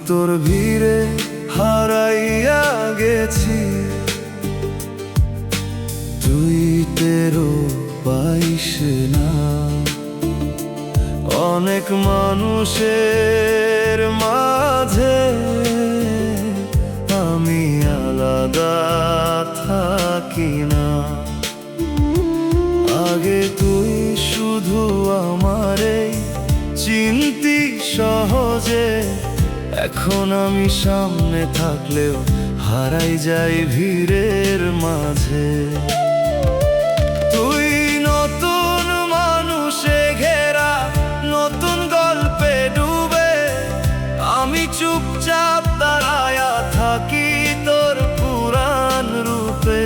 তোর ভিড়ে হারাইয়া গেছি, তুই টেরও পাইস না। অনেক মানুষের মাঝে আমি আলাদা থাকি না। আগে তুই শুধু আমারে চিনতি সহজে, এখন আমি সামনে থাকলেও হারাই যাই ভিড়ের মাঝে। তুই নতুন মানুষে ঘেরা নতুন গল্পে ডুবে, আমি চুপচাপ দাঁড়ায়া থাকি তোর পুরান রূপে।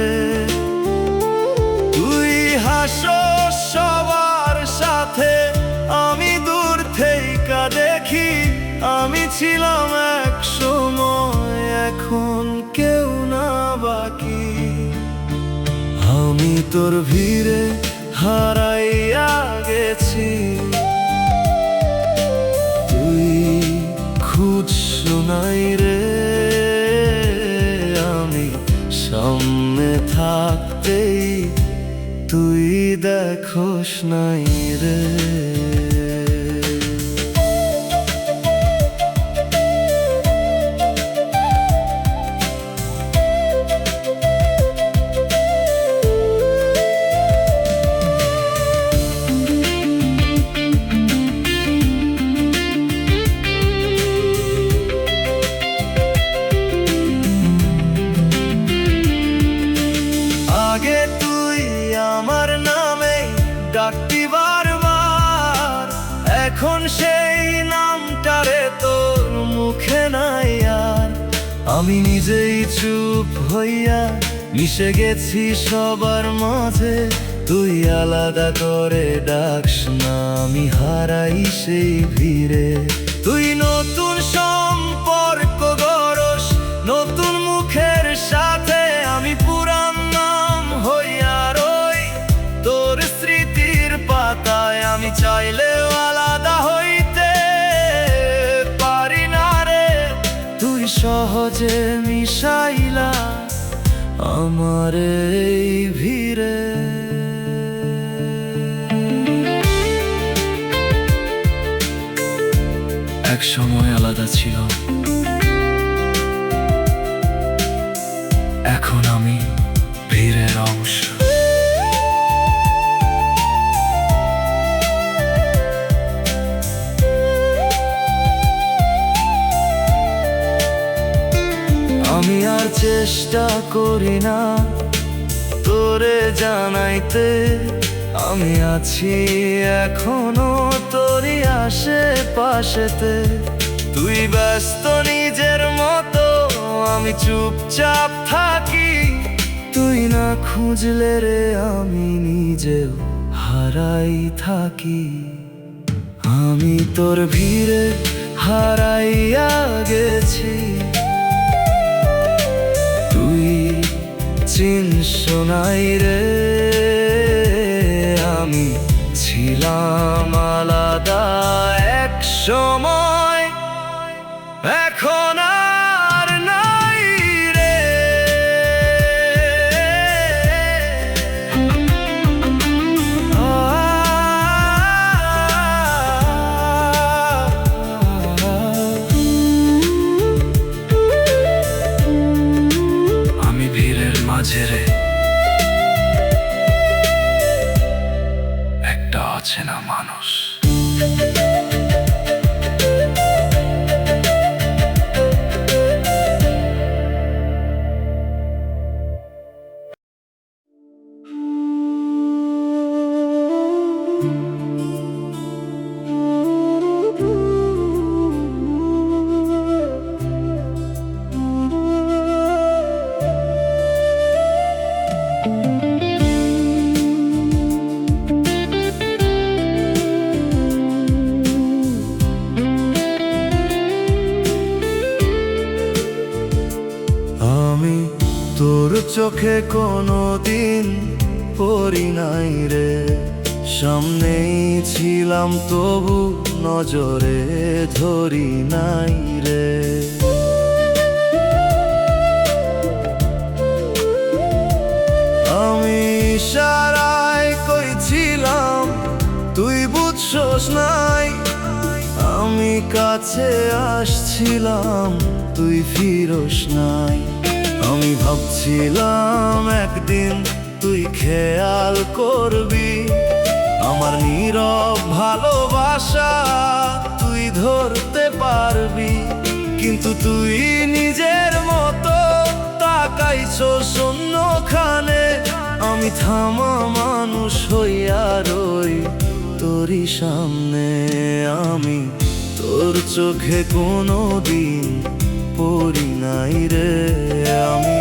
তুই হাসস সবার সাথে, আমি দূর থেকে দেখি। আমি ছিলাম এক সময়, এখন কেউ না বাকি। আমি তোর ভিড়ে হারাইয়া গেছি, তুই খুঁজছ নাই রে। আমি সামনে থাকতেই তুই দেখোস নাই রে। আগে তুই আমার নামে ডাকতি বারবার, এখন সেই নামটারে তোর মুখে নাই আর। আমি নিজেই চুপ হইয়া মিশে গেছি সবার মাঝে, তুই আলাদা করে ডাকস না, আমি হারাই সেই ভিড়ে। তুই নতুন সম্পর্ক গড়স নতুন মুখের সাথে, আমি পুরান নাম হইয়া রই তোর স্মৃতির পাতায়। আমি চাইলেও আলাদা হইতে পারি না রে, তুই সহজে মিশাইলা আমার এই ভিড়ে। এক সময় আলাদা ছিল, এখন আমি ভিড়ের অংশ। আমি আর চেষ্টা করি না তোরে জানাইতে, আমি আছি এখনো তোরই আশেপাশেতে। তুই ব্যস্ত নিজের মতো, আমি চুপচাপ থাকি। তুই না খুঁজলে রে আমি নিজেও হারাই থাকি। আমি তোর ভিড়ে হারাইয়া গেছি, তুই চিনস নাই রে। আমি ছিলাম আলাদা এক সময়, এখন আর নাই রে। আমি ভিড়ের মাঝে রে, একটা অচেনা মানুষ। তোর চোখে কোনো দিন পড়ি নাই রে, সামনেই ছিলাম তবু নজরে ধরি নাই রে। আমি ইশারায় কইছিলাম তুই বুঝছস নাই, আমি কাছে আসছিলাম তুই ফিরোস নাই। আমি ভাবছিলাম একদিন তুই খেয়াল করবি আমার নীরব ভালোবাসা তুই ধরতে পারবি, কিন্তু তুই নিজের মতো তাকাইছস অন্যখানে। আমি থামা মানুষ হইয়া রই তোরই সামনে, আমি তোর চোখে কোনো দিন পড়ি নাই রে। আমি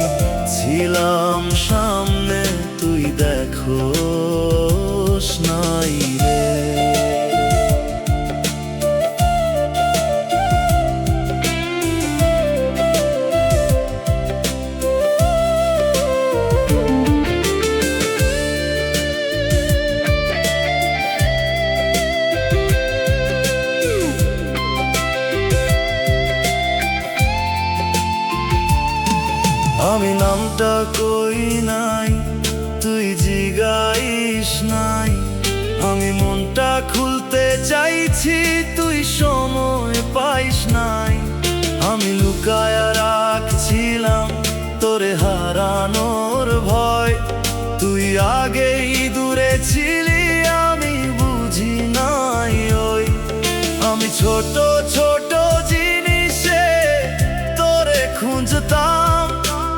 ছিলাম সামনে তুই দেখোস নাই রে। আমি নামটা কই নাই তুই জিগাইস নাই, আমি মনটা খুলতে চাইছি তুই সময় পাইস নাই। আমি লুকায়া রাখছিলাম তোরে হারানোর ভয়, তুই আগেই দূরে ছিলি আমি বুঝি নাই ওই। আমি ছোট ছোট জিনিসে তোরে খুঁজতাম,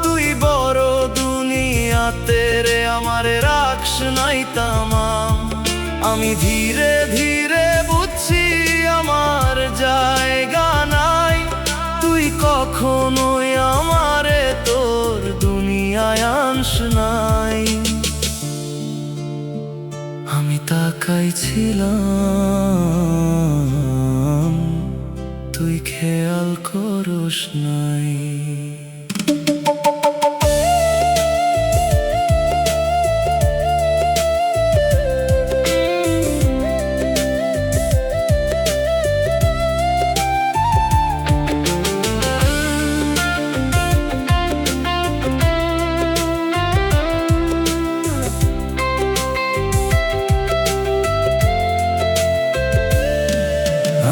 তুই বড় দুনিয়াতে রে আমারে রাখস নাই তামাম। আমি ধীরে ধীরে বুঝছি আমার জায়গা নাই, তুই কখনোই আমারে তোর দুনিয়ায় আনস নাই। আমি তাকাইছিলাম তুই খেয়াল করস নাই।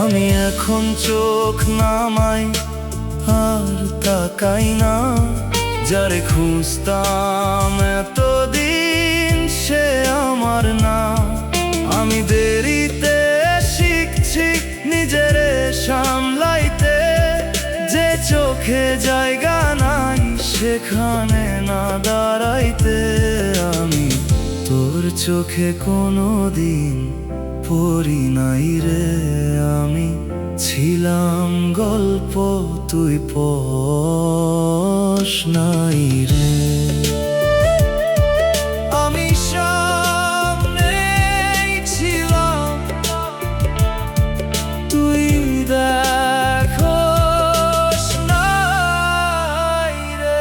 আমি এখন চোখ নামাই আর তাকাই না, যারে খুঁজতাম এতদিন সে আমার না। আমি দেরিতে শিখছি নিজেরে সামলাইতে, যে চোখে জায়গা নাই সেখানে না দাঁড়াইতে। আমি তোর চোখে কোনো দিন পড়ি নাই রে, আমি ছিলাম গল্প তুই পড়স নাই রে। আমি সামনেই ছিলাম তুই দেখোস নাই রে।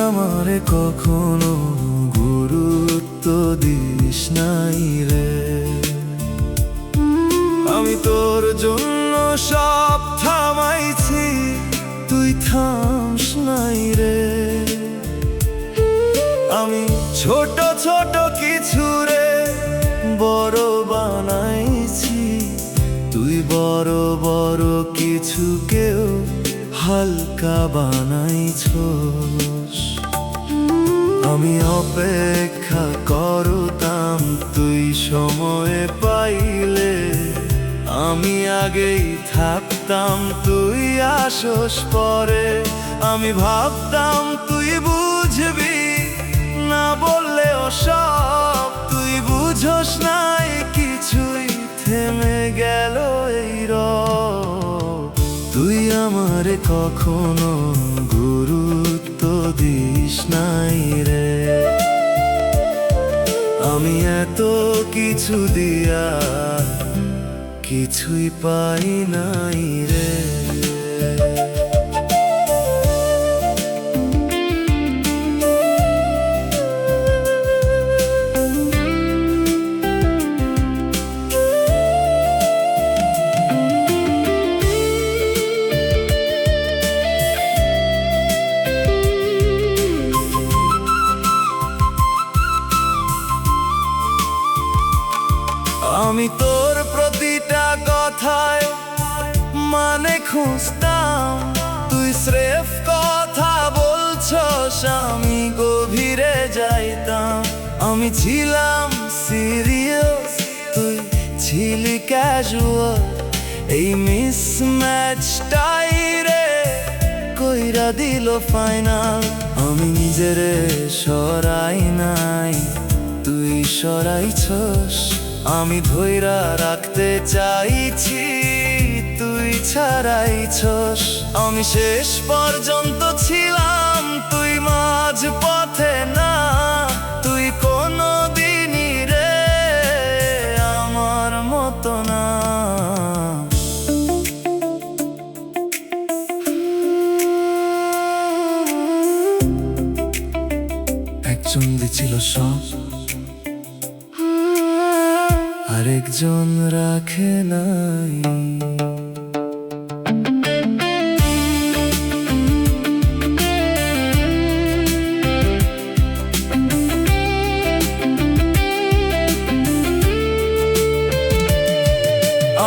আমারে কখনো গুরুত্ব দিস নাই রে, আমি তোর জন্য সব থামাইছি তুই থামস নাই রে। আমি ছোট ছোট কিছু রে বড় বানাইছি, তুই বড় বড় কিছুকেও হালকা বানাইছস। আমি অপেক্ষা করতাম তুই সময় পাইলে, আমি আগেই থাকতাম তুই আসস পরে। আমি ভাবতাম তুই বুঝবি না বললেও সব, তুই বুঝস নাই কিছুই থেমে কখনো গুরুত্ব দিস নাই রে। আমি এত কিছু দিয়া কিছুই পাই নাই রে। আমি তোর প্রতিটা কথায় মানে খুঁজতাম, তুই স্রেফ কথা বলছস আমি গভীরে যাইতাম। আমি ছিলাম সিরিয়াস, তুই ছিলি ক্যাজুয়াল, এই মিসম্যাচটাই রে কইরা দিল ফাইনাল। আমি নিজেরে সরাই নাই, তুই সরাইছস। আমি ধইরা রাখতে চাইছি, তুই ছাড়াইছস। আমি শেষ পর্যন্ত ছিলাম, তুই মাঝ পথে না। তুই কোনো দিনই রে আমার মতো না। একজন দিছিল সব, আরেকজন রাখে নাই।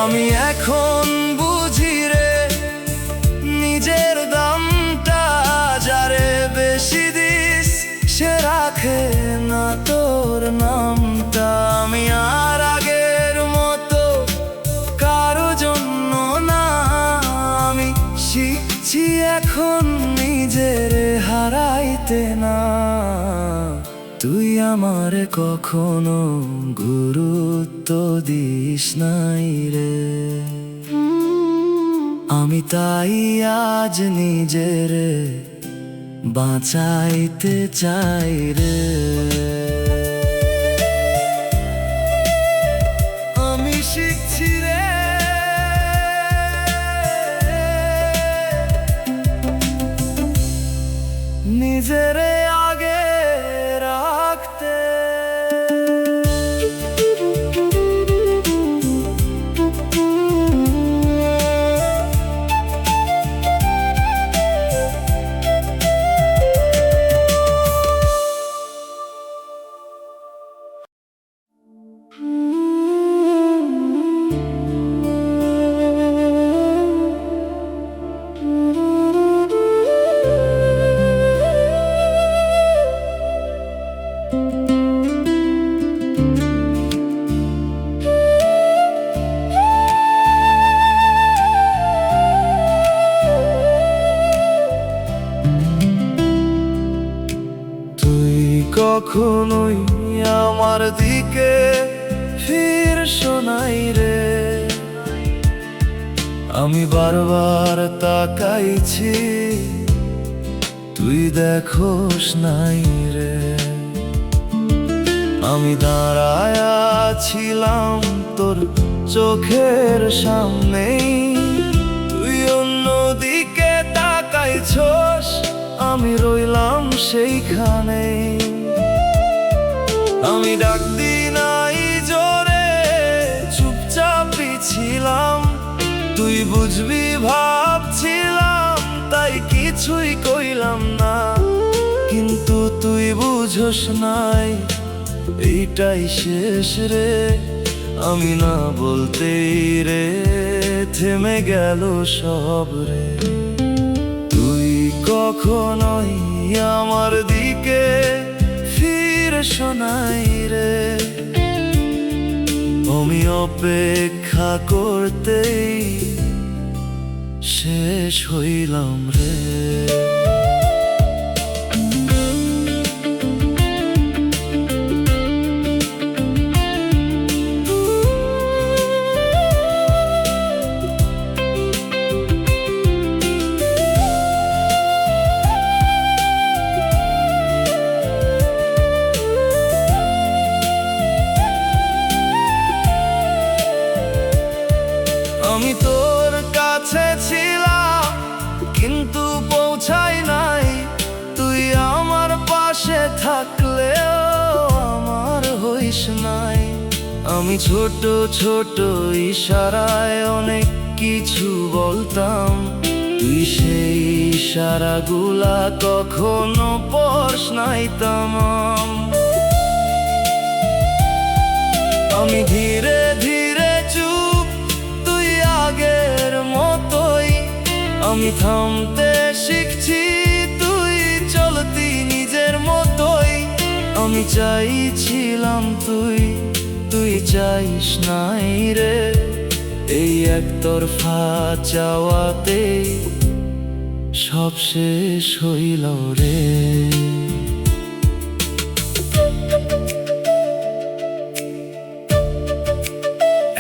আমি এখন বুঝি রে নিজের দামটা, যারে বেশি দিস সে রাখে না তোর নামটা। আমি আর আগের মতো কারো জন্য না, আমি শিখছি এখন নিজের হারাইতে না। তুই আমারে কখনো গুরুত্ব দিস নাই রে। আমি তাই আজ নিজের বাঁচাইতে চাই রে। আমি শিখছি রে নিজের আগে রাখতে। কখনোই আমার দিকে ফিরস নাই রে। আমি বারবার তাকাইছি, তুই দেখোস নাই রে। আমি দাঁড়ায়া ছিলাম তোর চোখের সামনেই, তুই অন্যদিকে তাকাইছস, আমি রইলাম সেইখানেই। আমি ডাক দি নাই জোরে, চুপচাপই ছিলাম, তুই বুঝবি ভাবছিলাম, তাই কিছুই কইলাম না। কিন্তু তুই বুঝোস নাই এইটাই শেষ রে। আমি না বলতেই রে থেমে গেল সব রে। তুই কখনোই আমার দিকে ফিরস নাই রে। আমি অপেক্ষা করতেই শেষ হইলাম রে। হইস নাই। আমি ছোট ছোট ইশারায় অনেক কিছু বলতাম, তুই সেই ইশারাগুলা কখনো পড়স নাই তামাম। আমি ধীরে ধীরে চুপ, তুই আগের মতোই। আমি থামতে শিখছি, তুই চলতি নিজের মতোই। আমি চাইছিলাম তুই চাইস নাই রে। এই একতরফা চাওয়াতে সব শেষ হইল রে।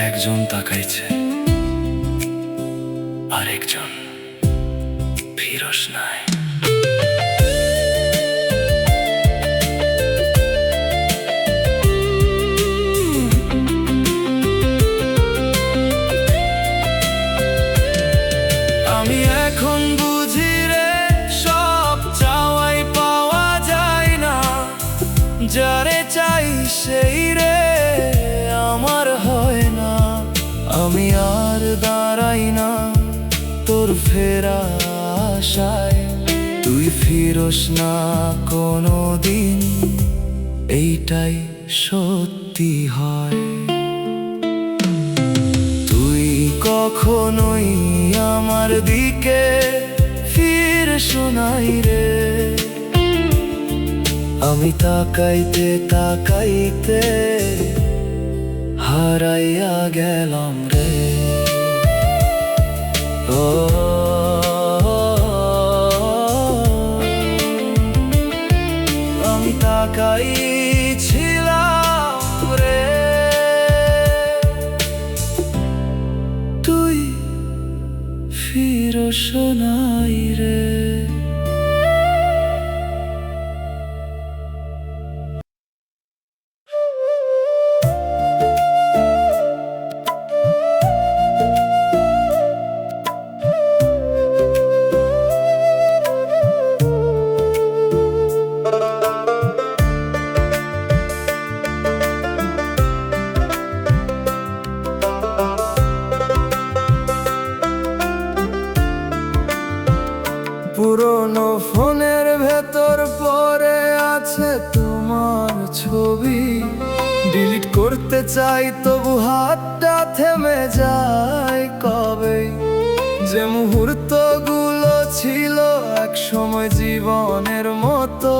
একজন তাকাইছে, আরেকজন ফিরস নাই। আমি এখন বুঝি রে, সব চাওয়াই পাওয়া যায় না। যারে চাই সেই রে আমার হয় না। আমি আর দাঁড়াই না তোর ফেরা আশায়, তুই ফিরস না কোনো দিন, এইটাই সত্যি হয়। তুই কখনোই আমার দিকে ফিরস নাই রে। আমি তাকাইতে তাকাইতে হারাইয়া গেলাম রে। ও আমি তাকাইছিলাম রে, তুই ফিরস নাই রে। পুরনো ফোনের ভেতর পড়ে আছে তোমার ছবি, ডিলিট করতে চাই তবু হাতটা থেমে যায় কবে। যে মুহূর্তগুলো ছিল এক সময় জীবনের মতো,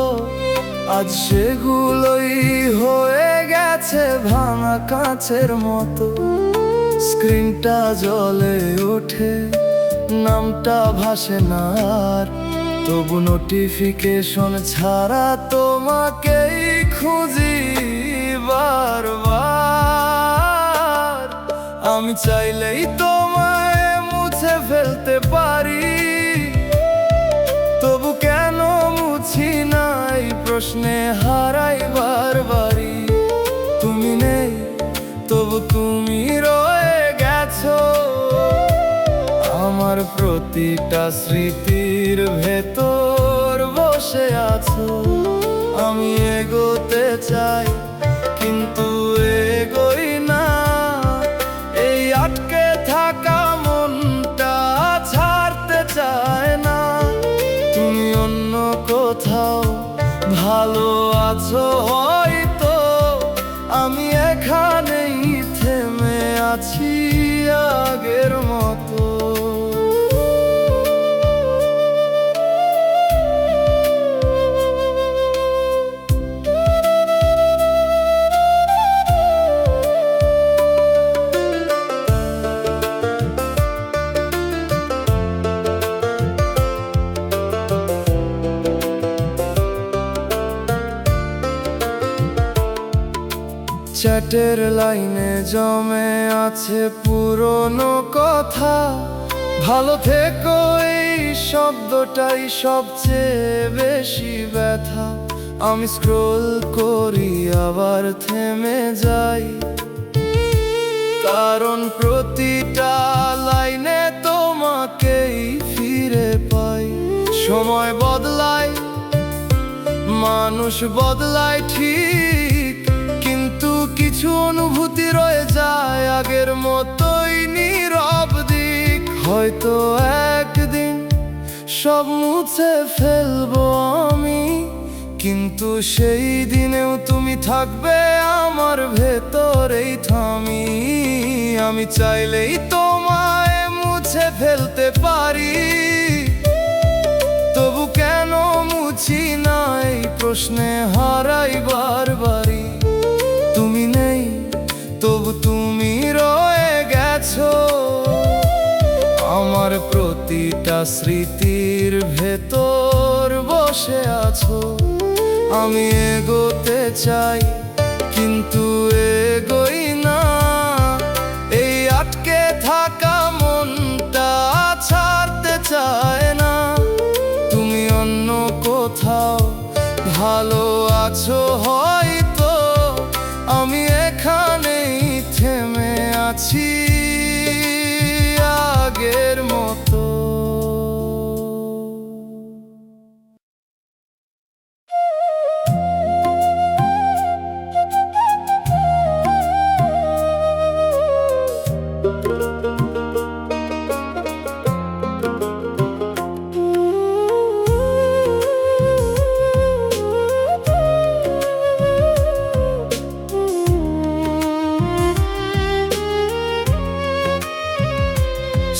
আজ সেগুলোই হয়ে গেছে ভাঙা কাঁচের মতো। স্ক্রিনটা জ্বলে ওঠে, নামটা ভাসে না আর, তবু নোটিফিকেশন ছাড়া তোমাকেই খুঁজি বারবার। আমি চাইলেই তোমায় মুছে ফেলতে পারি, তবু কেন মুছি নাই প্রশ্নে হারাই বারবারই। তুমি নেই তবু তুমি রয়ে গেছো আমার প্রতিটা স্মৃতির ভেতর বসে আছো। আমি এগোতে চাই কিন্তু এগোই না, এই আটকে থাকা মনটা ছাড়তে চায় না। তুমি অন্য কোথাও ভালো আছো হয়তো, আমি এখানেই থেমে আছি আগের মতো। চ্যাটের লাইনে জমে আছে পুরনো কথা, ভালো থেকো এই শব্দটাই সবচেয়ে বেশি ব্যথা। আমি স্ক্রল করি আবার থেমে যাই, কারণ প্রতিটা লাইনে তোমাকেই ফিরে পাই। সময় বদলায়, মানুষ বদলায় ঠিক, কিন্তু হয়তো একদিন সব মুছে ফেলবো আমি, কিন্তু সেই দিনেও তুমি থাকবে আমার ভেতরেই থামি। আমি চাইলেই তোমায় মুছে ফেলতে পারি, তবু কেন মুছি না এই প্রশ্নে হারাই বারবারই। তুমি নেই তবু তুমি রয়ে গেছো আমার প্রতিটা স্মৃতির ভেতর বসে আছো। আমি এগোতে চাই কিন্তু এগোই না, এই আটকে থাকা মনটা ছাড়তে চায় না। তুমি অন্য কোথাও ভালো আছো হয়তো, আমি এখানেই থেমে আছি আগের মতো।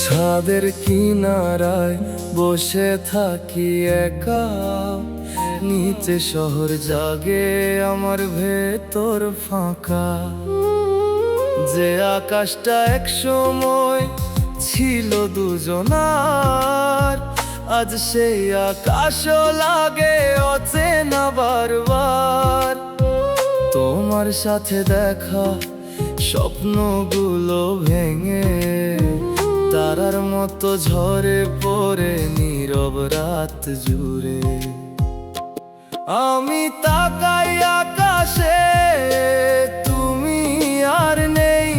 ছাদের কিনারায় বসে থাকি একা, নিচে শহর জাগে আমার ভেতর ফাঁকা। যে আকাশটা এক সময় ছিল দুজনার, আজ সেই আকাশও লাগে অচেনা বারবার। তোমার সাথে দেখা স্বপ্নগুলো ভেঙে তারার মতো ঝরে পড়ে নীরব রাত জুড়ে। আমি তাকাই আকাশে, তুমি আর নেই,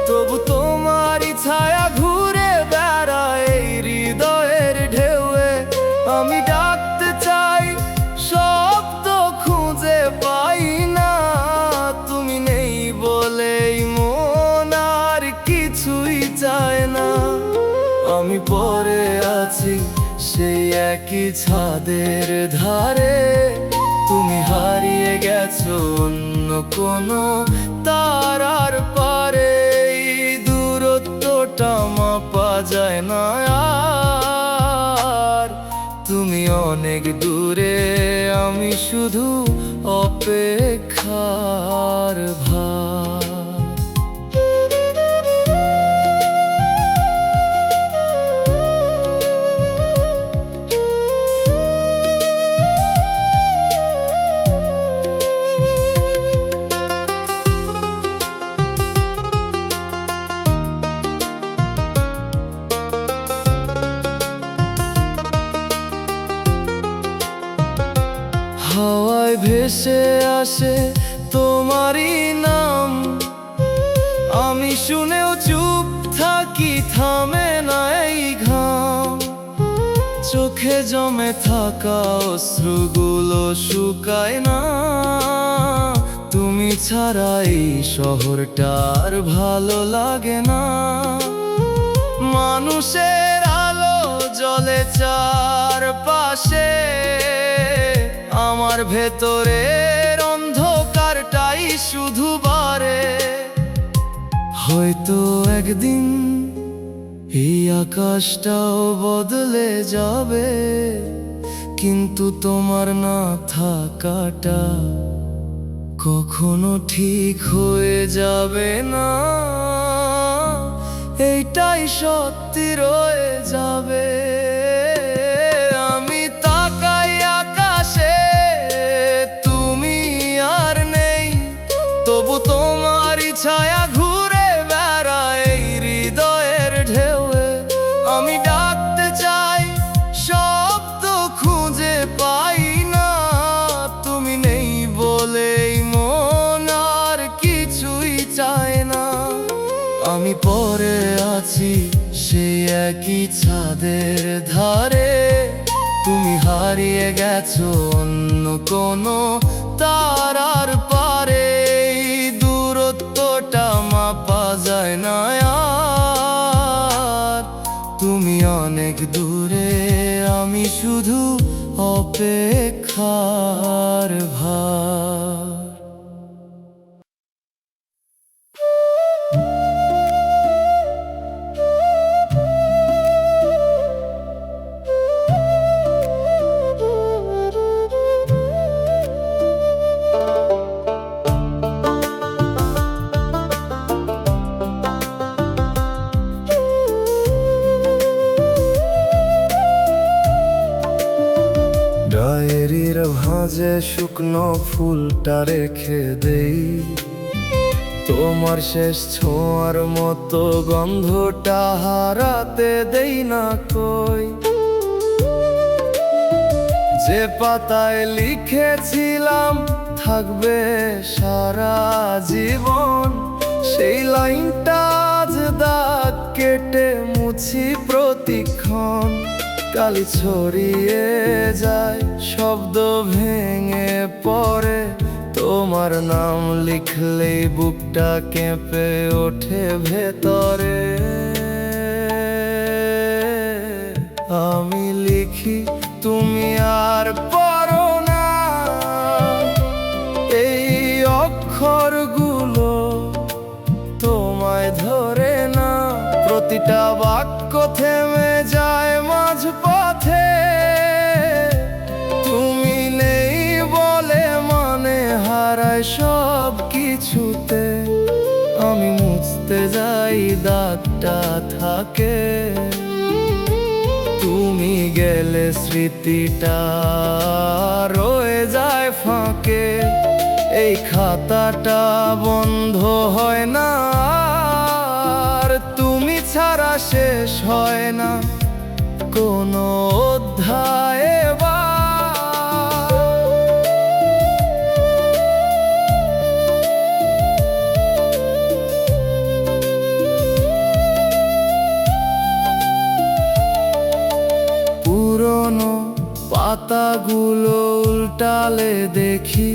তবু তোমারই ছায়া ঘুরে বেড়ায় এই হৃদয়ের ঢেউয়ে। আমি ডাকতে চাই শব্দ খুঁজে পাই না, তুমি নেই বলেই মন আর কিছুই চায় না। আমি পড়ে আছি সেই একই ছাদের ধারে, তুমি হারিয়ে গেছো অন্য কোনো তারার পারে। এই দূরত্বটা মাপা যায় না আর, তুমি অনেক দূরে, আমি শুধু অপেক্ষার ভার। হাওয়ায় ভেসে আসে তোমারই নাম, আমি শুনেও চুপ থাকি, থামে না এই ঘাম। চোখে জমে থাকা অশ্রুগুলো শুকায় না, তুমি ছাড়া এই শহরটা আর ভালো লাগে না। মানুষের আলো জ্বলে চারপাশে, আমার ভেতরের অন্ধকারটাই শুধু বাড়ে। হয়তো একদিন এই আকাশটাও বদলে যাবে, কিন্তু তোমার না থাকাটা কখনো ঠিক হয়ে যাবে না। এইটাই সত্যি রয়ে যাবে। আমি তাকাই আকাশে, তুমি আর নেই, তবু তোমারই ছায়া ঘুরে বেড়ায় এই হৃদয়ের ঢেউয়ে। আমি ডাকতে চাই শব্দ খুঁজে পাই না, তুমি নেই বলেই মন আর কিছুই চায় না। আমি পড়ে আছি সেই একই ছাদের ধারে, তুমি হারিয়ে গেছো অন্য কোনো তারার পারে। এই দূরত্বটা মাপা যায় না আর, তুমি অনেক দূরে, আমি শুধু অপেক্ষার ভার। ডায়েরির ভাঁজে শুকনো ফুলটা রেখে দেই, তোমার শেষ ছোঁয়ার মতো গন্ধটা হারাতে দেই না কই। যে পাতায় লিখেছিলাম থাকবে সারা জীবন, সেই লাইনটা আজ দাগ কেটে মুছি প্রতিক্ষণ। কালি ছড়িয়ে যায়, শব্দ ভেঙে পড়ে, তোমার নাম লিখলেই বুকটা কেঁপে ওঠে ভেতরে। আমি লিখি, তুমি আর পড়ো না, এই অক্ষরগুলো তোমায় ধরে না। প্রতিটা বাক্য থেমে যায় মাঝপথে, তুমি নেই বলে মানে হারায় সব কিছুতে। আমি মুছতে যাই, দাগটা থাকে, তুমি গেলে স্মৃতিটা রয়ে যায় ফাঁকে। এই খাতাটা বন্ধ হয় না আর, তুমি ছাড়া শেষ হয় না কোনো অধ্যায় এবার। পুরনো পাতাগুলো উল্টালে দেখি,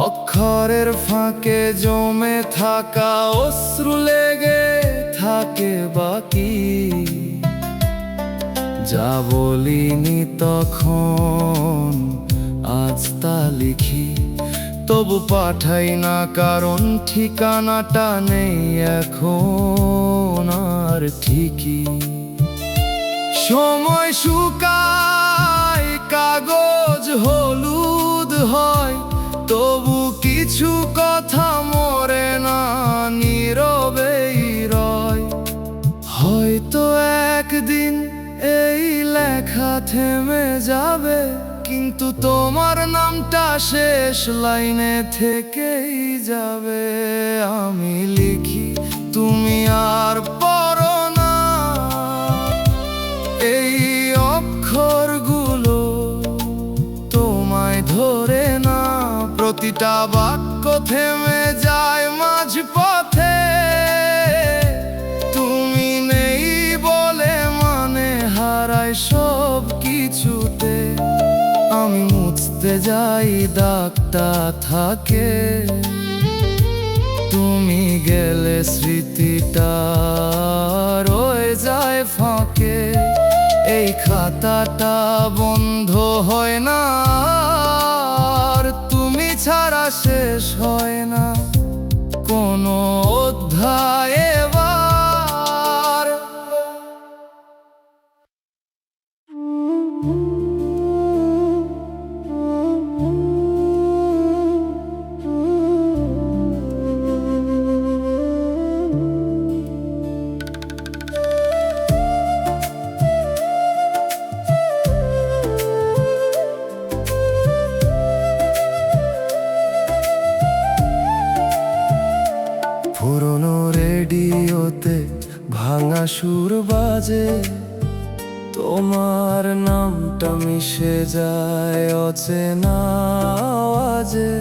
অক্ষরের ফাঁকে জমে থাকা অশ্রু লেগে থাকে বাকি। যা বলিনি তখন আজ তা লিখি, তবু পাঠাই না কারণ ঠিকানাটা নেই এখন আর ঠিকই। সময় শুকায়, কাগজ হলুদ হয়, তবু কিছু কথা মরে না, নীরবেই রয়। হয়তো একদিন এই লেখা থেমে যাবে, কিন্তু তোমার নামটা শেষ লাইনে থেকেই যাবে। আমি লিখি, তুমি আর পড়ো না, এই অক্ষরগুলো তোমায় ধরে না। প্রতিটা বাক্য থেমে যায় মাঝপথে, তুমি নেই বলে মানে হারায় সব কিছুতে। আমি মুছতে যাই, দাগটা থাকে, তুমি গেলে স্মৃতিটা রয়ে যায় ফাঁকে। এই খাতাটা বন্ধ হয় না আর, তুমি ছাড়া শেষ হয় না কোনো অধ্যায় এবার। পুরনো রেডিওতে ভাঙা সুর বাজে, তোমার নামটা মিশে যায় অচেনা আওয়াজে।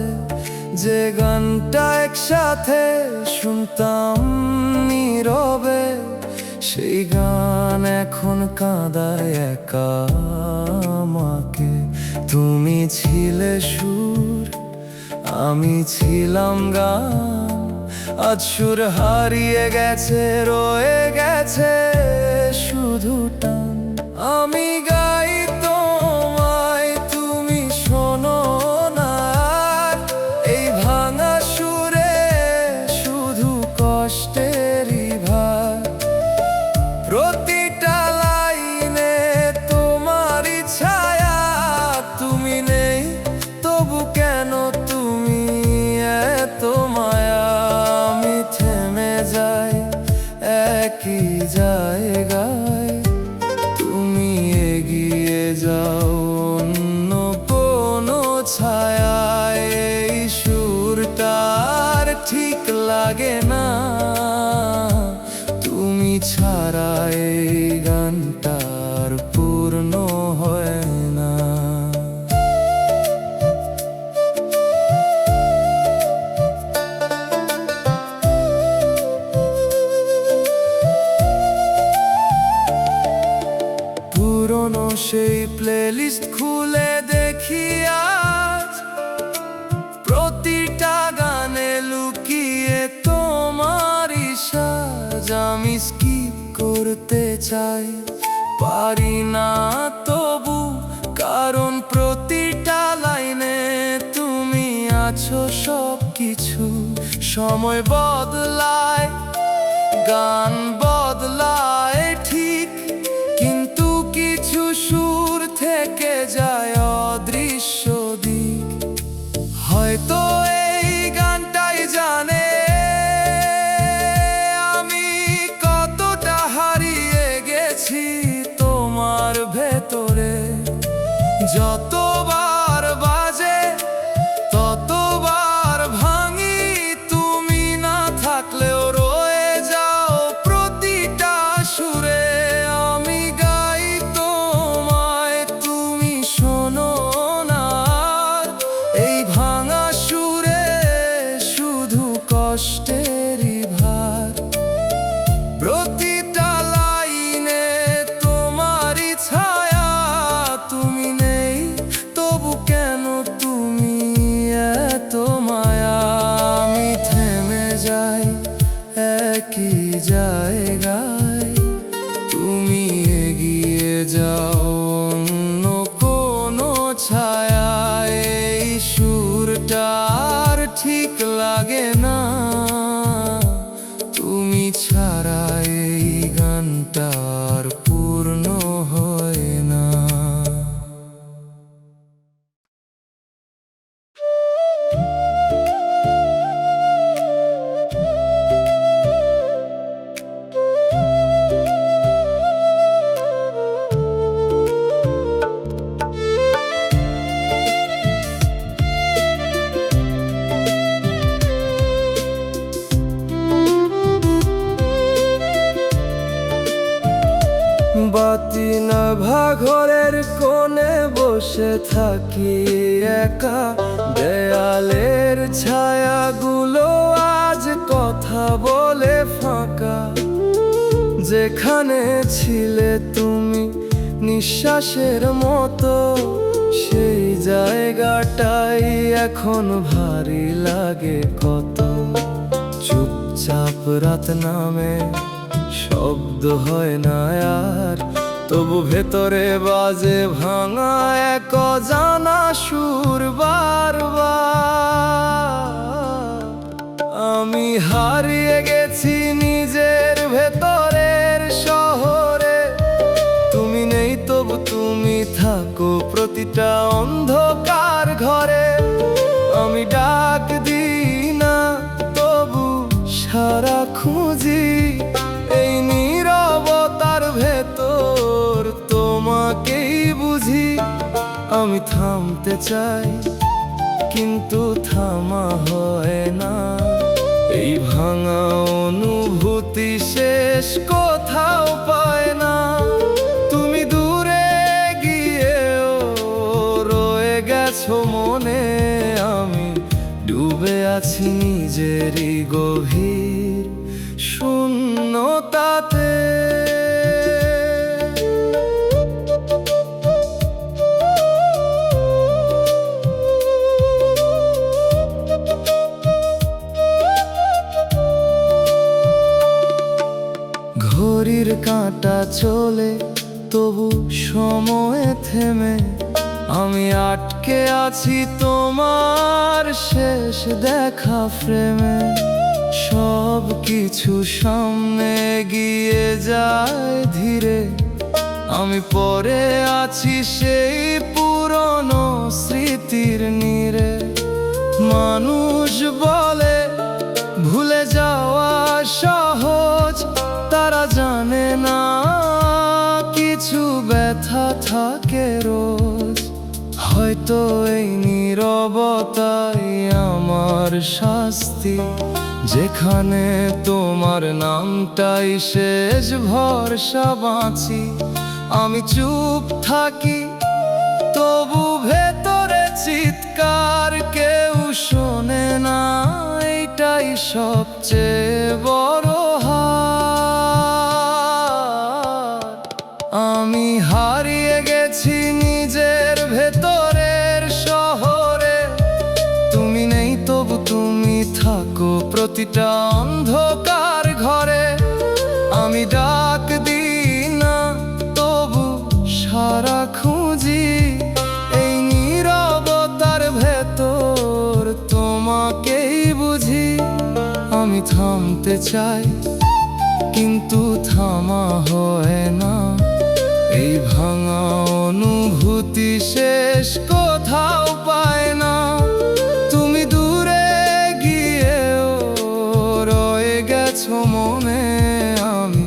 যে গানটা একসাথে শুনতাম নীরবে, সেই গান এখন কাঁদায় একা আমাকে। তুমি ছিলে সুর, আমি ছিলাম গান, আজ সুর হারিয়ে গেছে, রয়ে গেছে শুধু টান। আমি গাই তোমায়, তুমি শোনো না। এই ভাঙা সুরে শুধু কষ্টেরই ভার, প্রতিটা লাইনে তোমারই ছায়া। তুমি নেই তবু কেন তুমি এত মায়া। আমি থেমে যাই একই জায়গায়, তুমি এগিয়ে যাও অন্য কোনো ছায়ায়। এই সুরটার ঠিক লাগে না, তুমি ছাড়া এই গানটার পূর্ণ হয় না। পুরনো সেই প্লেলিস্ট খুলে দেখি আজ, প্রতিটা গানে লুকিয়ে তোমারই সাজ। আমি স্কিপ করতে চাই, পারি না তবু, কারণ প্রতিটা লাইনে তুমি আছো। সব কিছু সময় বদলায়, গান বদলায় ঠিক, কিন্তু কিছু সুর থেকে যায় অদৃশ্য দিক। হয়তো এই গানটাই জানে আমি কতটা হারিয়ে গেছি তোমার ভেতরে। যতবার বাজে ততবার ভাঙি, তুমি না থাকলেও রয়ে যাও প্রতিটা সুরে। আমি গাই তোমায়, তুমি শোনো না। এই ভাঙা সুরে শুধু কষ্টেরই ভার, প্রতিটা লাইনে তোমারই ছায়া। তুমি নেই তবু কেন তুমি এত মায়া। আমি থেমে যাই একই জায়গায়, তুমি এগিয়ে যাও অন্য কোনো ছায়ায়। এই সুরটার ঠিক লাগে না, তুমি ছাড়া এই গানটার পূর্ণ হয় না। বাতি নাভা ঘরের কোণে বসে থাকি একা, দেয়ালের ছায়াগুলো আজ কথা বলে ফাঁকা। যেখানে ছিলে তুমি নিঃশ্বাসের মতো, সেই জায়গাটাই এখন ভারী লাগে কত। চুপচাপ রাত নামে, শব্দ হয় না আর, তবু ভেতরে বাজে ভাঙা এক অজানা সুর বারবার। আমি হারিয়ে গেছি নিজের ভেতরের শহরে, তুমি নেই তবু তুমি থাকো প্রতিটা অন্ধকার ঘরে। আমি ডাক দিই না তবু সারা খুঁজি, এই নীরবতার ভেতর তোমাকেই বুঝি। আমি থামতে চাই কিন্তু থামা হয় না, এই ভাঙা অনুভূতি শেষ কোথাও পায় না। তুমি দূরে গিয়েও রয়ে গেছো মনে, আমি ডুবে আছি নিজেরই গভীর শূন্যতাতে। ঘড়ির কাঁটা চলে, তবু সময়ে থেমে আমি আটকে আছি তোমার শেষ দেখা ফ্রেমে। সব কিছু সামনে এগিয়ে যায় ধীরে, আমি পড়ে আছি সেই পুরনো স্মৃতির নীড়ে। মানুষ বলে ভুলে যাওয়া সহজ, তারা জানে না কিছু ব্যথা থাকে রোজ। হয়তো এই নীরবতাই আমার শাস্তি, যেখানে তোমার নামটাই শেষ ভরসা বাঁচি। আমি চুপ থাকি তবু ভেতরে চিৎকার কেউ শোনে না, এইটাই সবচেয়ে বড় হার। আমি হারিয়ে গেছি নিজের ভেতরের শহরে, তুমি নেই তবু তুমি থাকো প্রতিটা অন্ধকার ঘরে। আমি ডাক দিই না তবু সারা খুঁজি, এই নীরবতার ভেতর তোমাকেই বুঝি। আমি থামতে চাই কিন্তু থামা হয় না, এই ভাঙা অনুভূতি শেষ কোথাও পায় না। তুমি দূরে গিয়েও রয়ে গেছো মনে, আমি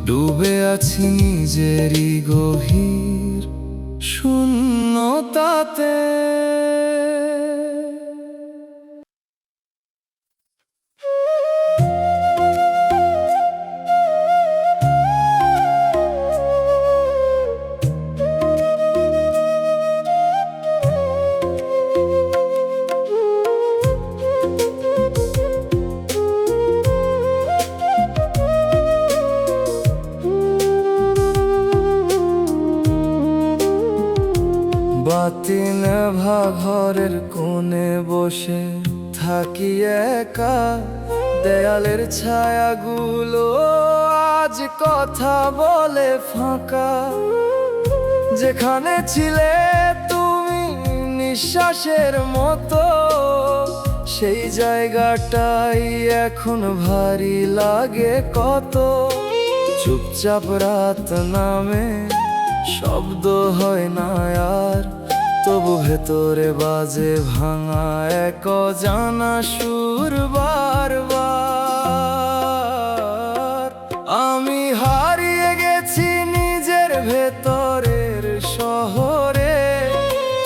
ডুবে আছি নিজেরই গভীর শূন্যতাতে। বাতি নেভা ঘরের কোণে বসে থাকি একা, দেয়ালের ছায়াগুলো আজ কথা বলে ফাঁকা। যেখানে ছিলে তুমি নিঃশ্বাসের মতো, সেই জায়গাটাই এখন ভারী লাগে কত। চুপচাপ রাত নামে, শব্দ হয় না আর, তবু ভেতরে বাজে ভাঙা এক অজানা সুর বারবার। আমি হারিয়ে গেছি নিজের ভেতরের শহরে,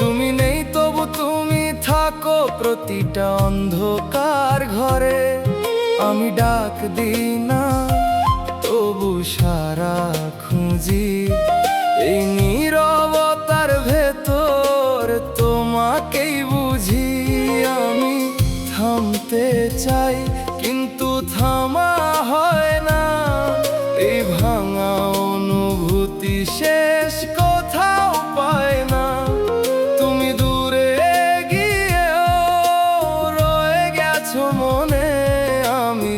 তুমি নেই তবু তুমি থাকো প্রতিটা অন্ধকার ঘরে। আমি ডাক দিই না তবু সারা খুঁজি, এই নীরবতার ভেতর তোমাকেই বুঝি। আমি থামতে চাই কিন্তু থামা হয় না, এই ভাঙা অনুভূতি শেষ কোথাও পায় না। তুমি দূরে গিয়েও রয়ে গেছো মনে, আমি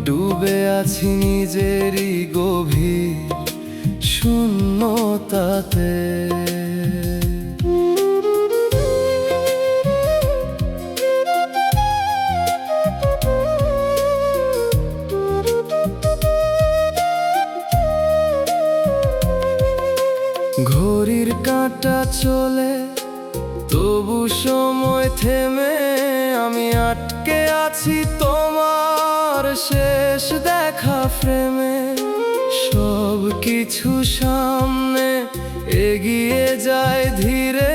ডুবে আছি নিজেরই গভীর শূন্যতাতে। ঘড়ির কাঁটা চলে তবু সময় থেমে, আমি আটকে আছি তোমার শেষ দেখা ফ্রেমে। সব কিছু সামনে এগিয়ে যায় ধীরে,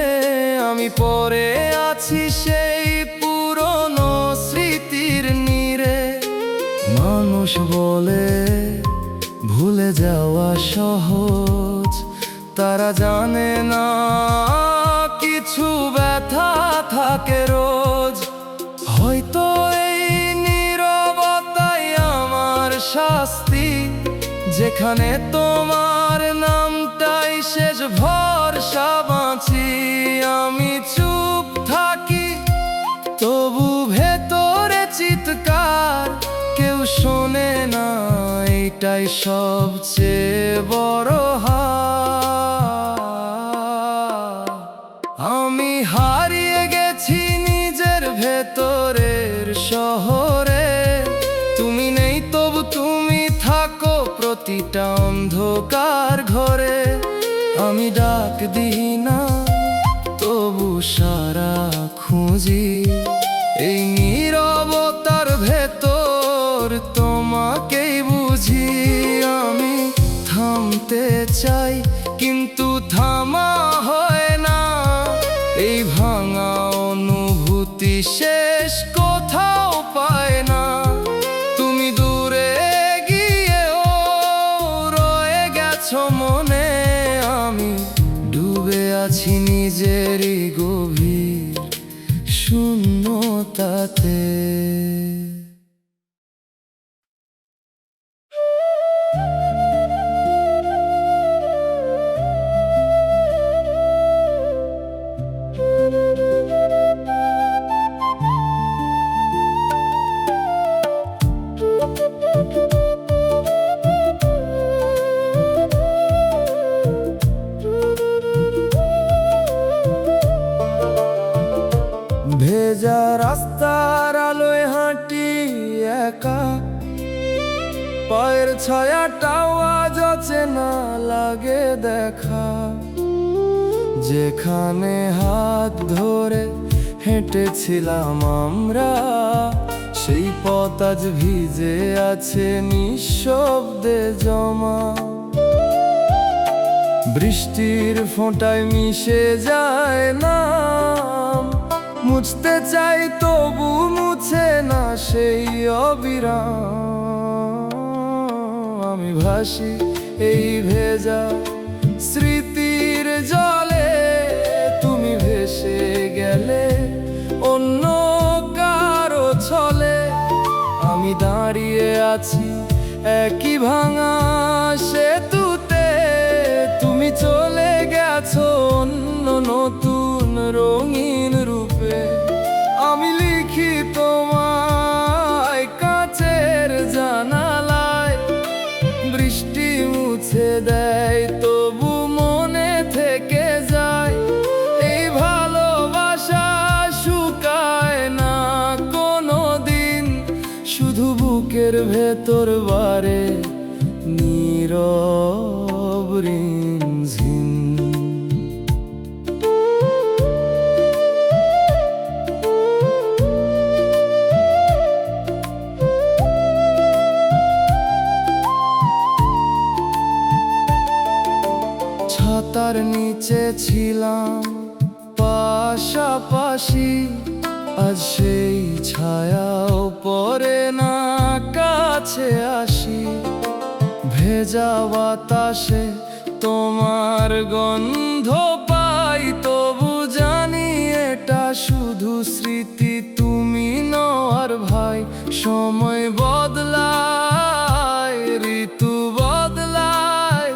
আমি পড়ে আছি সেই পুরনো স্মৃতির নীড়ে। মানুষ বলে ভুলে যাওয়া সহজ, তারা জানে না কিছু ব্যথা থাকে রোজ। হয়তো এই নীরবতাই আমার শাস্তি, যেখানে তোমার নামটাই শেষ ভরসা বাঁচি। আমি চুপ থাকি তবু ভেতরে চিৎকার কেউ শোনে না, এটাই সবচেয়ে বড় হার। শহরে, তুমি নেই তবু তুমি থাকো প্রতিটা অন্ধকার ঘরে। আমি ডাক দিই না তবু সারা খুঁজি, এই নীরবতার ভেতর তোমাকেই বুঝি। আমি থামতে চাই কিন্তু থামা হয় না, এই ভাঙা অনুভূতি শেষ কোথাও পায় না। তুমি দূরে গিয়েও রয়ে গেছো মনে, আমি ডুবে আছি নিজেরই গভীর শূন্যতাতে। ভেজা রাস্তার আলোয় হাঁটি একা, পায়ের ছায়াটাও আজ অচেনা লাগে দেখা। যেখানে হাত ধরে হেঁটেছিলাম আমরা, সেই পথ আজ ভিজে আছে নিঃশব্দে জমা। বৃষ্টির ফোঁটায় মিশে যায় নাম, মুছতে চাই তবু মুছে না সেই অবিরাম। আমি ভাসি এই ভেজা স্মৃতির জলে, তুমি ভেসে গেলে অন্য কারো ছলে। আমি দাঁড়িয়ে আছি একই ভাঙা সেতুতে, তুমি চলে গেছো অন্য নতুন রঙিন রূপে। আমি লিখি তোমায় কাঁচের জানালায়, বৃষ্টি মুছে দেয় তবু মনে থেকে যায়। এই ভালোবাসা শুকায় না কোনো দিন, শুধু বুকের ভেতর বারে নীরব রিমঝিম। ছাতার নিচে ছিলাম পাশাপাশি, আজ সেই ছায়াও পরে না কাছে আসি। ভেজা বাতাসে তোমার গন্ধ পাই, তবু জানি এটা শুধু স্মৃতি, তুমি নও আর ভাই। সময় বদলায়, ঋতু বদলায়,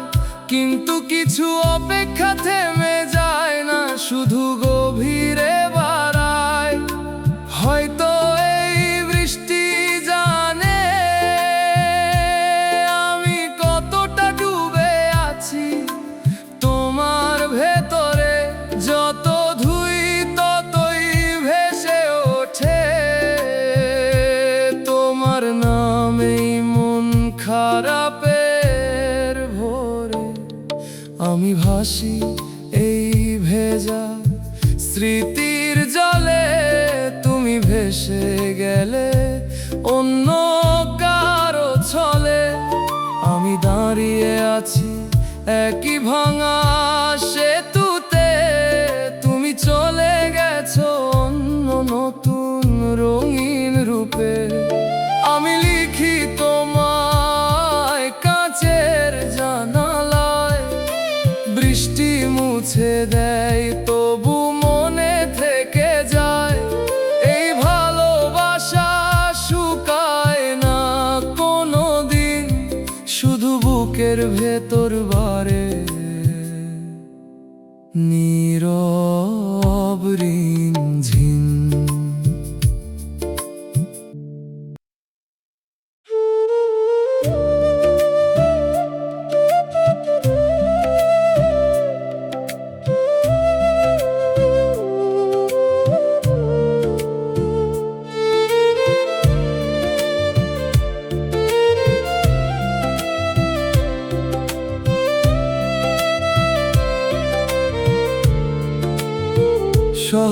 কিন্তু কিছু অপেক্ষা থেমে যায় না, শুধু গভীরে বাড়ায়। হয়তো এই বৃষ্টি জানে আমি কতটা ডুবে আছি তোমার ভেতরে। যত ধুই ততই ভেসে ওঠে তোমার নামেই মন খারাপের ভোরে। আমি ভাসি এই ভেজা স্মৃতির জলে, তুমি ভেসে গেলে অন্য কারো ছলে। আমি দাঁড়িয়ে আছি একই ভাঙা সেতুতে, তুমি চলে গেছো অন্য নতুন রঙিন রূপে। আমি লিখি তোমায় কাঁচের জানালায়, বৃষ্টি মুছে দেয় তবু মনে থেকে যায়। এই ভালোবাসা শুকায় না কোনো দিন, শুধু বুকের ভেতর বারে নীরব রিমঝিম।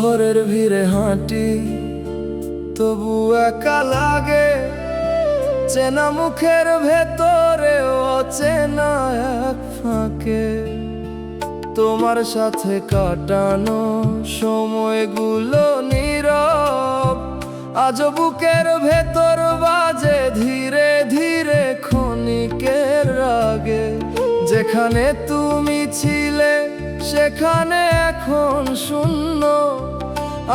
শহরের ভিড়ে হাঁটি, তবু একা লাগে। চেনা মুখের ভেতরে অচেনা এক ফাঁকে। তোমার সাথে কাটানো সময়গুলো নীরব, আজ বুকের ভেতর বাজে ধীরে ধীরে ক্ষণিকের রাগে। যেখানে তুমি ছিলে সেখানে এখন শূন্য।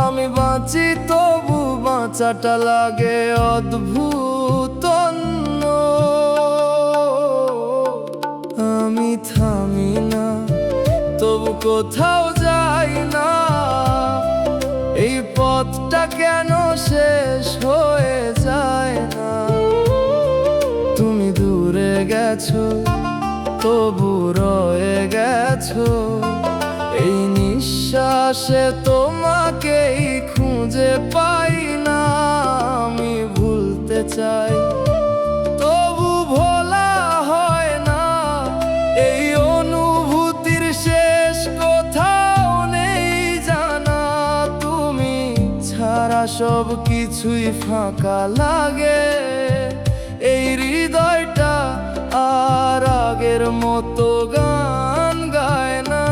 আমি বাঁচি তবু বাঁচাটা লাগে অদ্ভুত অন্য। আমি থামি না, তবু কোথাও যাই না। এই পথটা কেন শেষ হয়ে যায় না? তুমি দূরে গেছো, তবু রয়ে গেছো। এই নিঃশ্বাসে তোমাকেই খুঁজে পাই না। আমি ভুলতে চাই, তবু ভোলা হয় না। এই অনুভূতির শেষ কোথাও নেই জানা। তুমি ছাড়া সব কিছুই ফাঁকা লাগে। এই হৃদয়টা আর আগের মতো গান গায় না।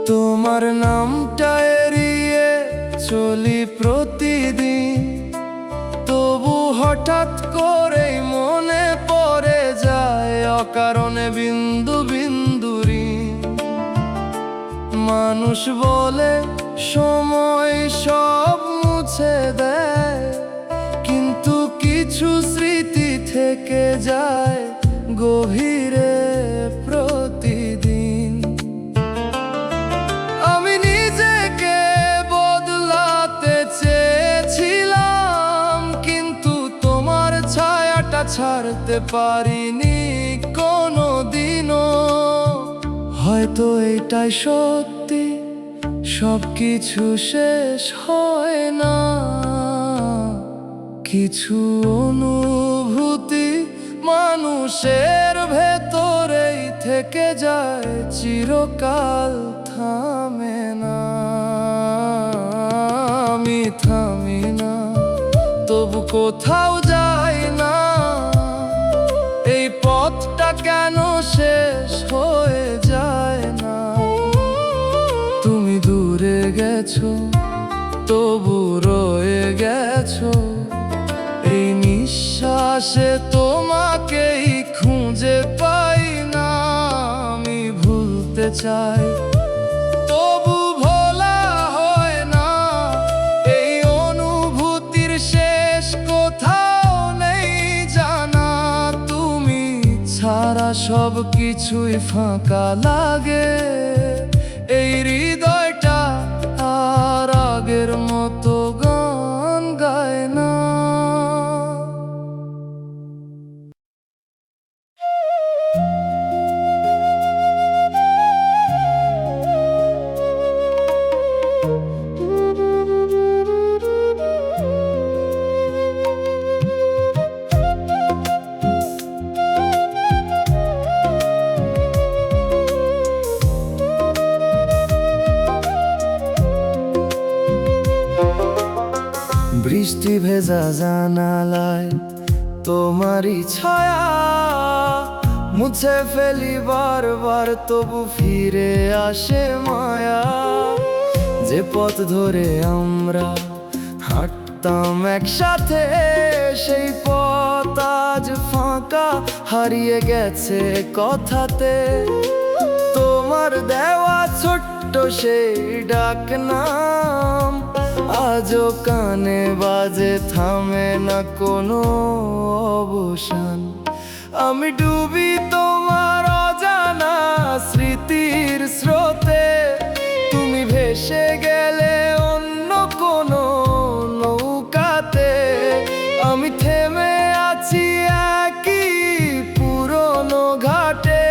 তোমার নামটা এড়িয়ে চলি প্রতিদিন, তবু হঠাৎ করেই মনে পড়ে যায় অকারণে বিন্দু বিন্দু ঋণ। মানুষ বলে সময় সব মুছে দেয়, কিন্তু কিছু স্মৃতি থেকে যায় গভীরে প্রতিদিন। আমি নিজেকে বদলাতে চেয়েছিলাম, কিন্তু তোমার ছায়াটা ছাড়তে পারিনি কোনোদিনও। হয়তো এটাই সত্যি, সবকিছু শেষ হয় না। কিছু অনুভূতি মানুষের ভেতরেই থেকে যায়, চিরকাল থামে না। আমি থামি না, তবু কোথাও যাই না। এই পথটা কেন শেষ হয়ে যায় না? তুমি দূরে গেছো, তবু রয়ে গেছো। এই নিঃশ্বাসে তোমাকেই খুঁজে পাই না। আমি ভুলতে চাই, তবু ভোলা হয় না। এই অনুভূতির শেষ কোথাও নেই জানা। তুমি ছাড়া সব কিছুই ফাঁকা লাগে। এই হৃদয়টা আর আগের মতো গান গায় না। বৃষ্টি ভেজা জানালায় তোমারই ছায়া, মুছে ফেলি বারবার তবু ফিরে আসে মায়া। যে পথ ধরে আমরা হাঁটতাম একসাথে, সেই পথ আজ ফাঁকা হারিয়ে গেছে কথাতে। তোমার দেওয়া ছোট্ট সেই ডাক নাম আজও কানে বাজে, থামে না কোনো অবসান। আমি ডুবি তোমার অজানা স্মৃতির স্রোতে, তুমি ভেসে গেলে অন্য কোনো নৌকাতে। আমি থেমে আছি একই পুরনো ঘাটে,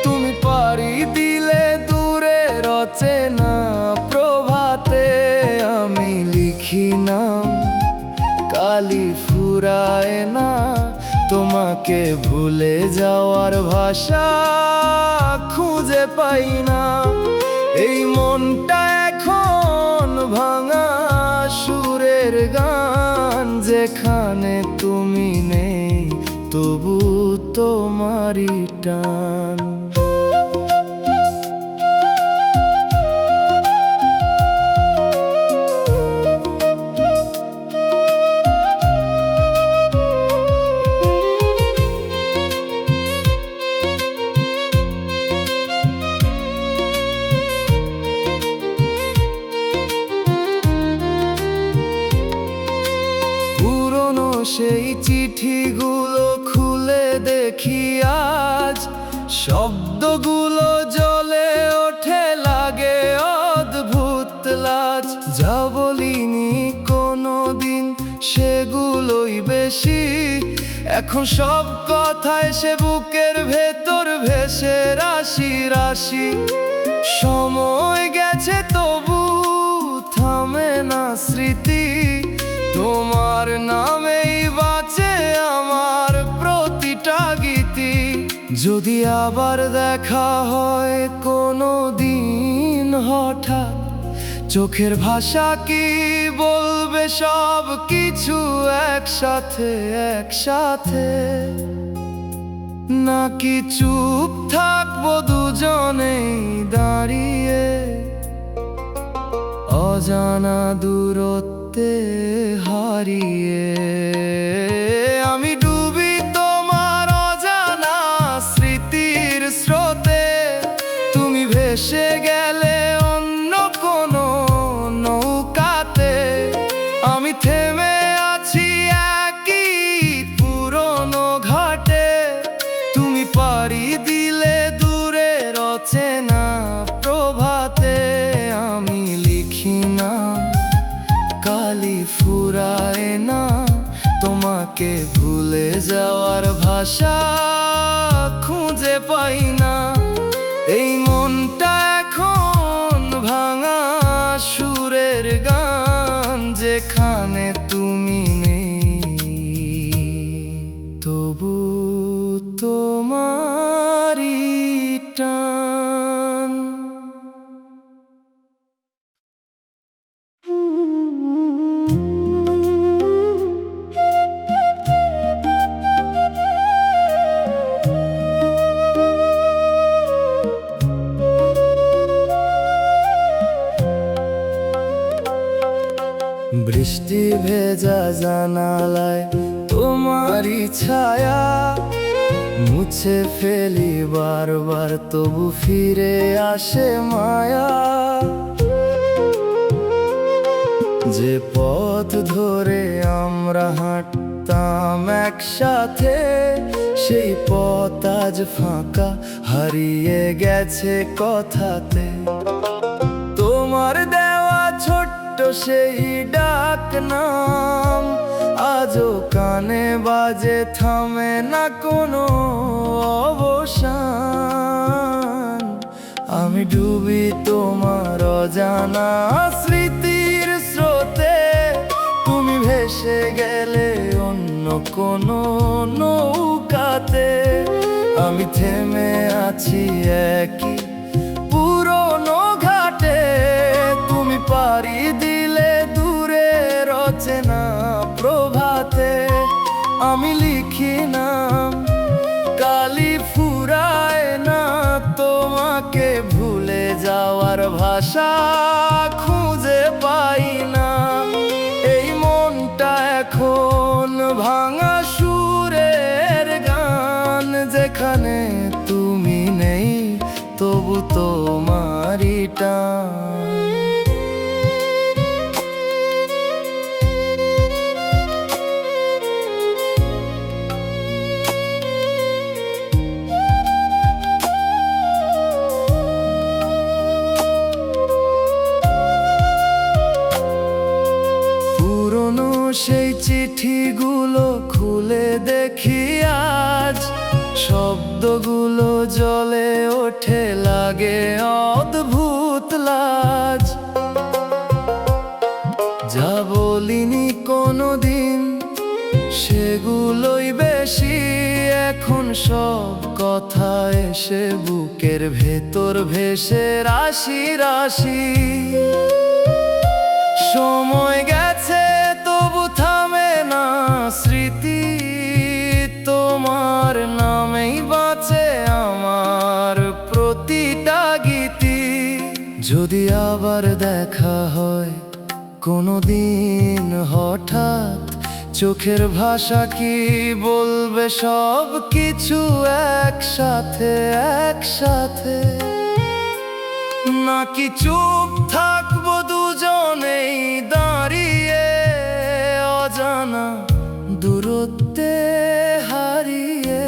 তুমি পাড়ি দিলে দূরের অচেনা প্রভাতে। আমি লিখি নাম কালি তোমাকে ভুলে যাওয়ার ভাষা খুঁজে পাই না। এই মনটা এখন ভাঙা সুরের গান, যেখানে তুমি নেই তবু তোমারই টান। সেই চিঠিগুলো খুলে দেখি আজ, শব্দগুলো জ্বলে ওঠে লাগে অদ্ভুত লাজ। যা বলিনি কোনোদিন সেগুলোই বেশি, এখন সব কথা এসে বুকের ভেতর ভেসে রাশি রাশি। সময় গেছে তবু থামে না স্মৃতি, তোমার নামেই বাঁচে আমার প্রতিটা গীতি। যদি আবার দেখা হয় কোনো দিন হঠাৎ, চোখের ভাষা কি বলবে সব কিছু একসাথে একসাথে, নাকি চুপ থাকবো দুজনেই দাঁড়িয়ে অজানা দূরত্বে হারিয়ে। আমি ডুবি তোমার অজানা স্মৃতির স্রোতে, তুমি ভেসে গেলে অন্য কোনো নৌকাতে। আমি থেমে আছি একই পুরনো ঘাটে, তুমি পাড়ি দিলে দূরের অচেনা প্রভাতে। আমি লিখি না কালি ফুরায় না, তোমাকে ভুলে যাওয়ার ভাষা খুঁজে পাই না। এই মনটা এখন ভাঙা সুরের গান, যেখানে তুমি নেই তবু তোমারই টান। বৃষ্টি ভেজা জানালায় তোমারই ছায়া, মুছে ফেলি বারবার তবু ফিরে আসে মায়া। যে পথ ধরে আমরা হাঁটতাম একসাথে, সেই পথ আজ ফাঁকা হারিয়ে গেছে কথাতে। তোমার দেওয়া ছোট্ট সেই ডাক নাম আজও কানে বাজে, থামে না কোনো অবসান। আমি ডুবি তোমার অজানা স্মৃতির স্রোতে, তুমি ভেসে গেলে অন্য কোনো নৌকাতে। আমি থেমে আছি একই পুরনো ঘাটে, তুমি পাড়ি দিলে দূরের অচেনা প্রভাতে। আমি লিখি নাম কালি ফুরায় না, তোমাকে ভুলে যাওয়ার ভাষা খুঁজে পাই না। এই মনটা এখন ভাঙা সুরের গান, যেখানে তুমি নেই তবু তোমারই টান। পুরনো সেই চিঠিগুলো খুলে দেখি আজ, শব্দগুলো জ্বলে ওঠে লাগে অদ্ভুত লাজ। যা বলিনি কোনোদিন সেগুলোই বেশি, এখন সব কথা এসে বুকের ভেতর ভেসে রাশি রাশি। সময় গেছে তবু থামে না স্মৃতি, তোমার নামেই বাঁচে আমার প্রতিটা গীতি। যদি আবার দেখা হয় কোনোদিন হঠাৎ, চোখের ভাষা কি বলবে সব কিছু একসাথে একসাথে, নাকি চুপ থাকবো দুজনেই দাঁড়িয়ে অজানা দূরত্বে হারিয়ে।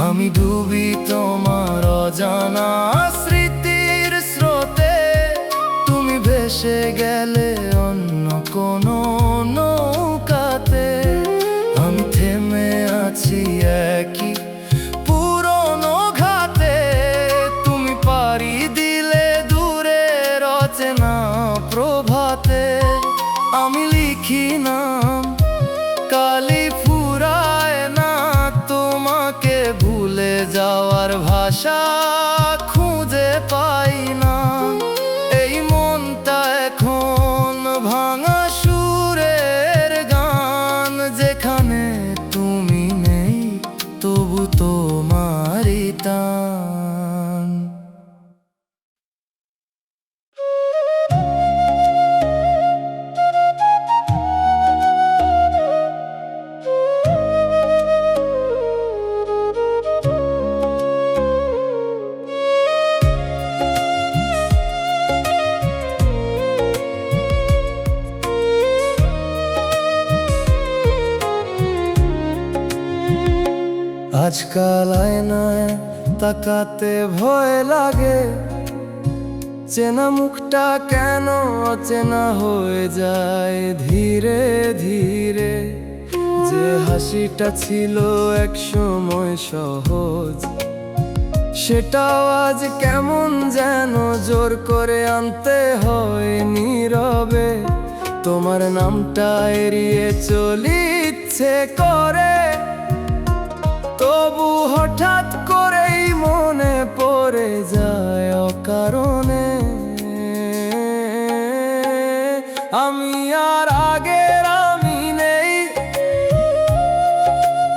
আমি ডুবি তোমার অজানা স্মৃতির স্রোতে, তুমি ভেসে গেলে অন্য কোনো নৌকাতে। আমি থেমে আছি একই পুরনো ঘাটে, তুমি পাড়ি দিলে দূরের অচেনা প্রভাতে। আমি লিখি নাম কালি ফুরায় না, তোমাকে ভুলে যাওয়ার ভাষা খুঁজে পাই না। এই মনটা এখন ভাঙা সুরের গান, যেখানে তুমি নেই তবু তোমারই টান। আজকাল আয়নায় তাকাতে ভয় লাগে, চেনা মুখটা কেন অচেনা হয়ে যায় ধীরে ধীরে। যে হাসিটা ছিল একসময় সহজ, সেটাও আজ কেমন যেন জোর করে আনতে হয় নীরবে। তোমার নামটা এড়িয়ে চলি ইচ্ছে করে, তবু হঠাৎ করেই মনে পড়ে যায় অকারণে। আমি আর আগের আমি নেই,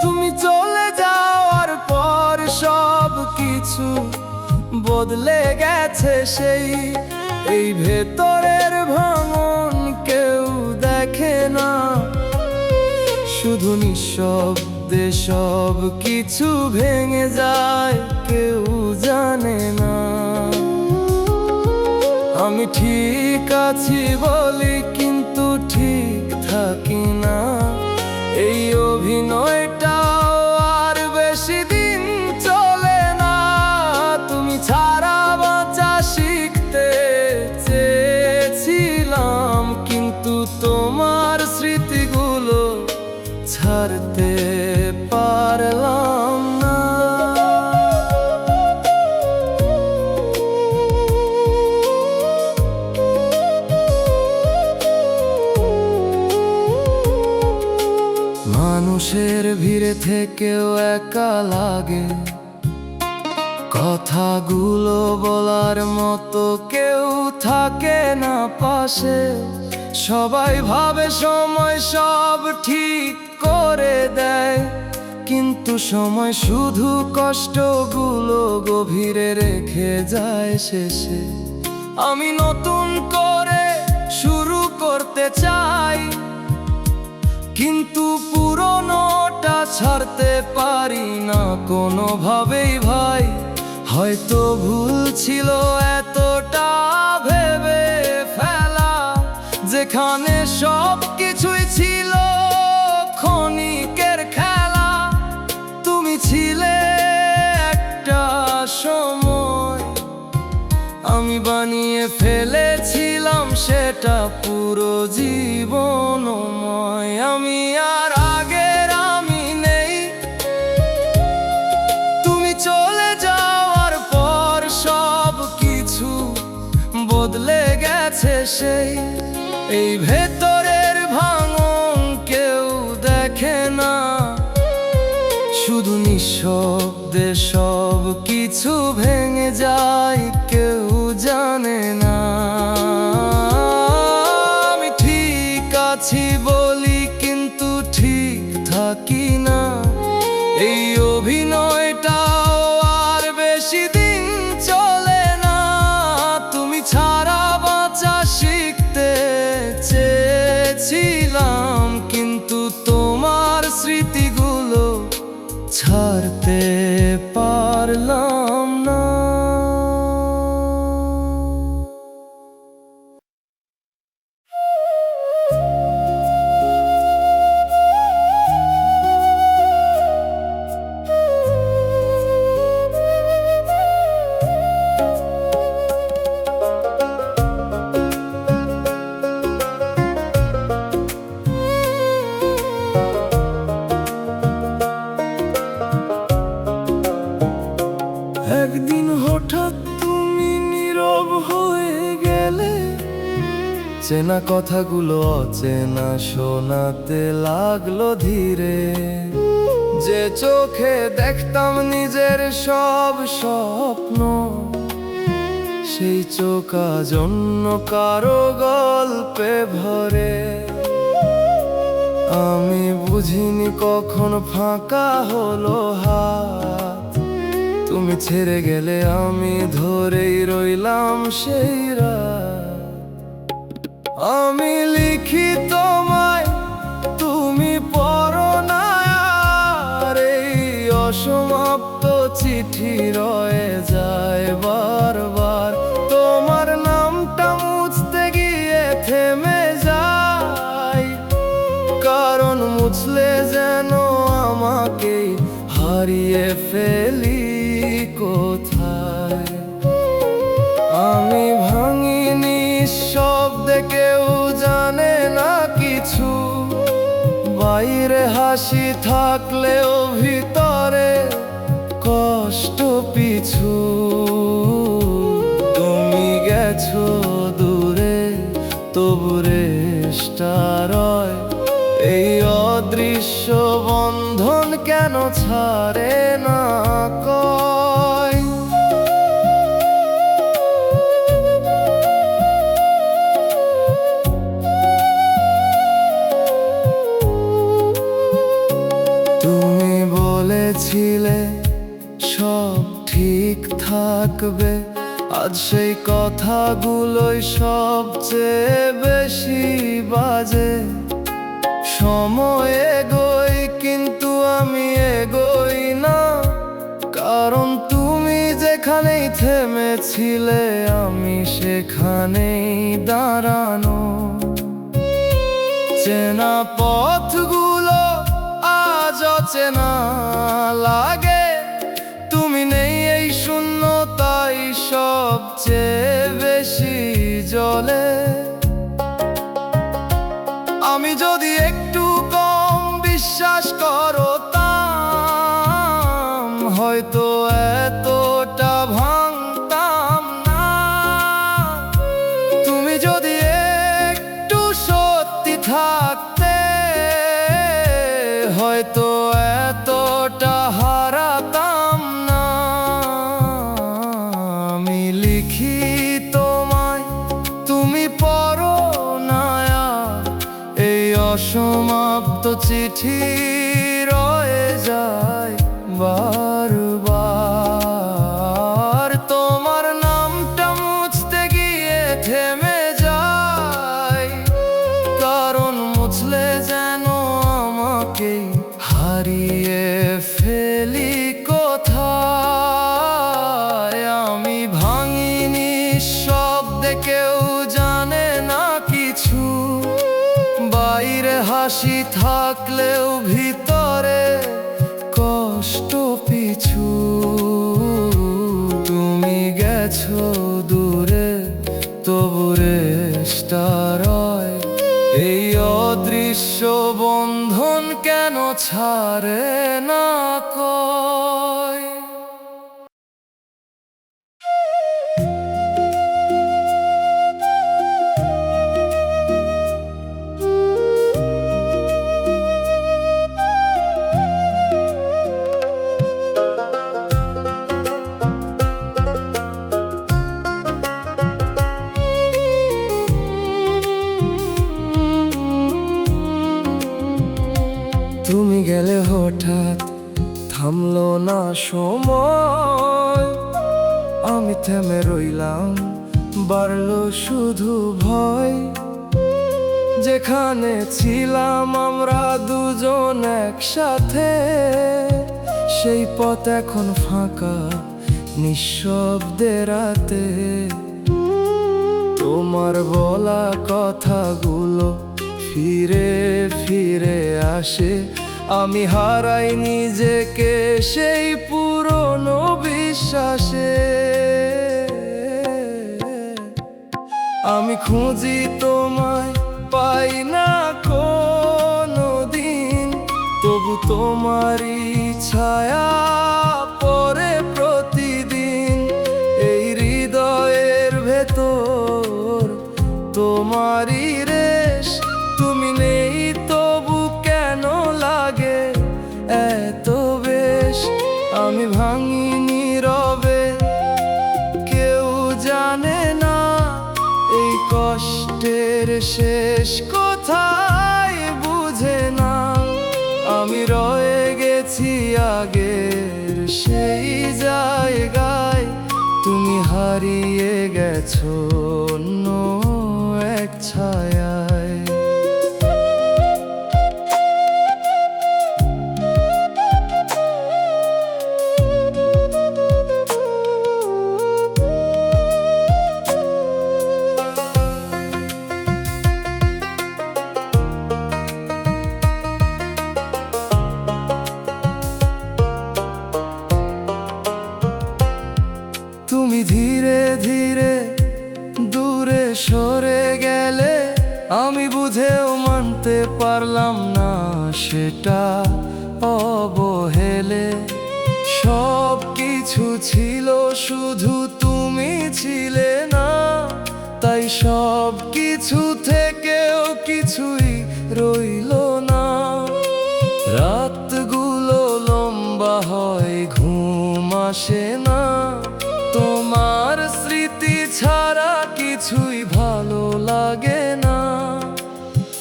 তুমি চলে যাওয়ার পর সব কিছু বদলে গেছে সেই। এই ভেতরের ভাঙন কেউ দেখে না, শুধু নিঃশব্দে সব কিছু ভেঙে যায়, কেউ জানে না। আমি ঠিক আছি বলি কিন্তু ঠিক থাকি না, এই অভিনয়টাও আর বেশি দিন চলে না। তুমি ছাড়া বাঁচা শিখতে চেয়েছিলাম, কিন্তু তোমার স্মৃতিগুলো ছাড়তে পারলাম না। মানুষের ভিড়ে থেকেও একা লাগে, কথাগুলো বলার মতো কেউ থাকে না পাশে। সবাই ভাবে সময় সব ঠিক করে দেয়, কিন্তু সময় শুধু কষ্টগুলো গভীরে রেখে যায় শেষে। আমি নতুন করে শুরু করতে চাই, কিন্তু পুরনোটা ছাড়তে পারি না কোনোভাবেই ভাই। হয়তো ভুল ছিল এতটা ভেবে ফেলা, যেখানে সব কিছুই ছিল ক্ষণিকের খেলা। তুমি ছিলে একটা সময়, আমি বানিয়ে ফেলেছিলাম সেটা পুরো জীবনময়। আমি আর আগের আমি নেই, তুমি চলে যাওয়ার পর সব কিছু বদলে গেছে সেই। এই ভেতরের ভাঙন কেউ দেখে না, নিঃশব্দে সব কিছু ভেঙে যায়, কেউ জানে না। আমি ঠিক আছি বলি কিন্তু ঠিক থাকি না। এই অভিনয়টাও আর বেশি দিন চলে না। তুমি ছাড়া বাঁচা শিখতে চেয়েছিলাম, কিন্তু তোমার স্মৃতিগুলো ছাড়তে পারলাম না। একদিন হঠাৎ তুমি নীরব হয়ে গেলে, চেনা কথাগুলো অচেনা শোনাতে লাগলো ধীরে। যে চোখে দেখতাম নিজের সব স্বপ্ন, সেই চোখ আজ অন্য কারো গল্পে ভরে। আমি বুঝিনি কখন ফাঁকা হলো হাত, তুমি ছেড়ে গেলে আমি ধরেই রইলাম সেই রাত। আমি লিখি তোমায়, তুমি পড়ো না আর, এই অসমাপ্ত চিঠি রয়ে যায় বারবার। তোমার নামটা মুছতে গিয়ে থেমে যাই, কারণ মুছলে যেন আমাকেই হারিয়ে ফেলি কোথায়। আমি ভাঙিনি শব্দে, কেউ জানে না কিছু। বাইরে হাসি থাকলেও ভিতরে কষ্ট পিছু। তুমি গেছো দূরে, তবু রেশটা রয়। এই অদৃশ্য বন্ধন কেন ছাড়ে না কয়। তুমি বলেছিলে সব ঠিক থাকবে, আজ সেই কথাগুলোই সবচেয়ে বেশি বাজে। সময় এগোই কিন্তু আমি এগোই না, কারণ তুমি যেখানেই থেমেছিলে আমি সেখানেই দাঁড়ানো। চেনা পথগুলো আজ অচেনা লাগে, তুমি নেই এই শূন্যতাই সবচেয়ে বেশি জ্বলে। আমি যদি একটু কম বিশ্বাস করতাম, হয়তো এতটা ভাঙতাম না। তুমি যদি একটু সত্যি থাকতে, হয়তো এতটা হারাতাম না। আমি লিখি তোমায়, তুমি পড়ো না আর, এই অসমাপ্ত চিঠি রয়ে যায় বারবার। তোমার নামটা মুছতে গিয়ে থেমে যাই, কারণ মুছলে যেন আমাকেই হারিয়ে ফেলি কোথায়। আমি ভাঙিনি শব্দে, কেউ জানে না কিছু। বাইরে হাসি থাকলেও ভিতরে কষ্ট পিছু। তুমি গেছো দূরে, তবু রেশটা রয়। এই অদৃশ্য বন্ধন কেন ছাড়ে না কয়। সময় আমি থেমে রইলাম, বাড়লো শুধু ভয়। যেখানে ছিলাম আমরা দুজন একসাথে, সেই পথ এখন ফাঁকা নিঃশব্দে রাতে। তোমার বলা কথাগুলো ফিরে ফিরে আসে, আমি হারাই নিজেকে সেই পুরনো বিশ্বাসে। আমি খুঁজি তোমায়, পাই না কোনো দিন, তবু তোমারই ছায়া পড়ে প্রতিদিন এই হৃদয়ের ভেতর। তোমারই রেশ, তুমি নেই তবু কেন লাগে এত বেশ। আমি ভাঙি নীরবে, কেউ জানে না এই কষ্টের শেষ কোথায়, বুঝে না। আমি রয়ে গেছি আগের সেই জায়গায়, তুমি হারিয়ে গেছো অন্য এক ছায়ায়। তুমি ধীরে ধীরে দূরে সরে গেলে, আমি বুঝেও মানতে পারলাম না সেটা অবহেলে। সব কিছু ছিল শুধু তুমি ছিলে না, তাই সব কিছু থেকেও কিছুই রইল না। রাতগুলো লম্বা হয়, ঘুম আসে না, তোমার স্মৃতি ছাড়া কিছুই ভালো লাগে না।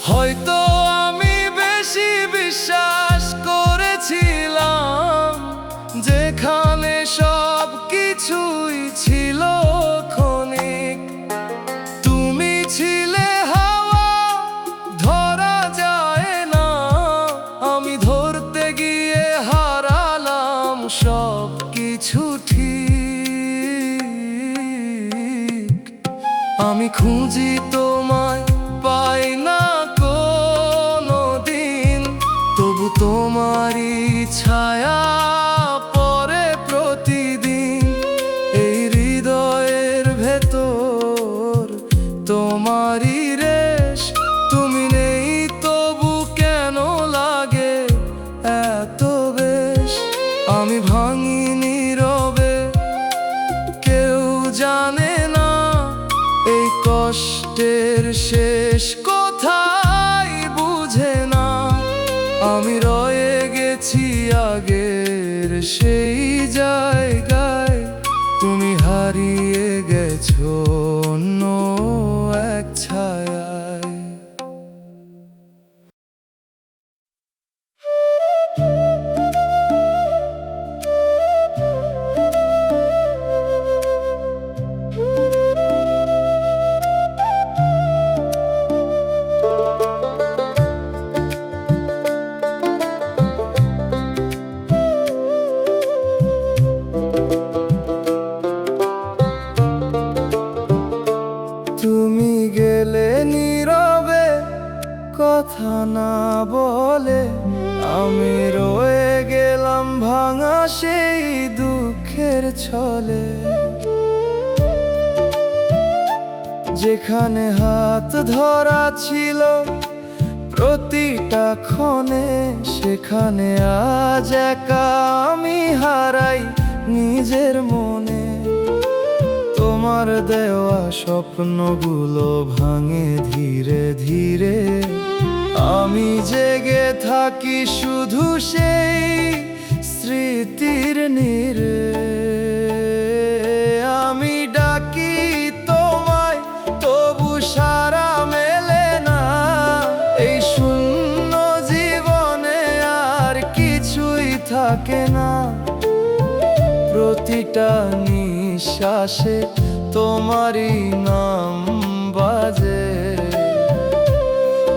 হয়তো আমি বেশি বিশ্বাস করেছিলাম, যেখানে সব কিছুই ছিল ক্ষণিক। তুমি ছিলে হাওয়া, ধরা যায় না, আমি ধরতে গিয়ে হারালাম সব কিছু ঠিক। আমি খুঁজি তোমায়, পাই না কোনো দিন, তবু তোমারই ছায়া পড়ে প্রতিদিন এই হৃদয়ের ভেতর। তোমারই রেশ, তুমি নেই তবু কেন লাগে এত বেশ। আমি ভাঙি নীরবে, কেউ জানে না এই কষ্টের শেষ কোথায়, বুঝে না। আমি রয়ে গেছি আগের সেই জায়গায়, তুমি হারিয়ে গেছো অন্য এক ছায়ায়। তুমি গেলে নীরবে, কথা না বলে, আমি রয়ে গেলাম ভাঙা সেই দুঃখের ছলে। যেখানে হাত ধরা ছিল প্রতিটা ক্ষণে, সেখানে আজ একা আমি হারাই নিজের মনে। তোমার দেওয়া স্বপ্নগুলো ভাঙে ধীরে ধীরে, আমি জেগে থাকি শুধু সেই স্মৃতির নীড়ে। আমি ডাকি তোমায়, তবু সাড়া মেলে না, এই শূন্য জীবনে আর কিছুই থাকে না। প্রতিটা নিঃশ্বাসে তোমারই নাম বাজে।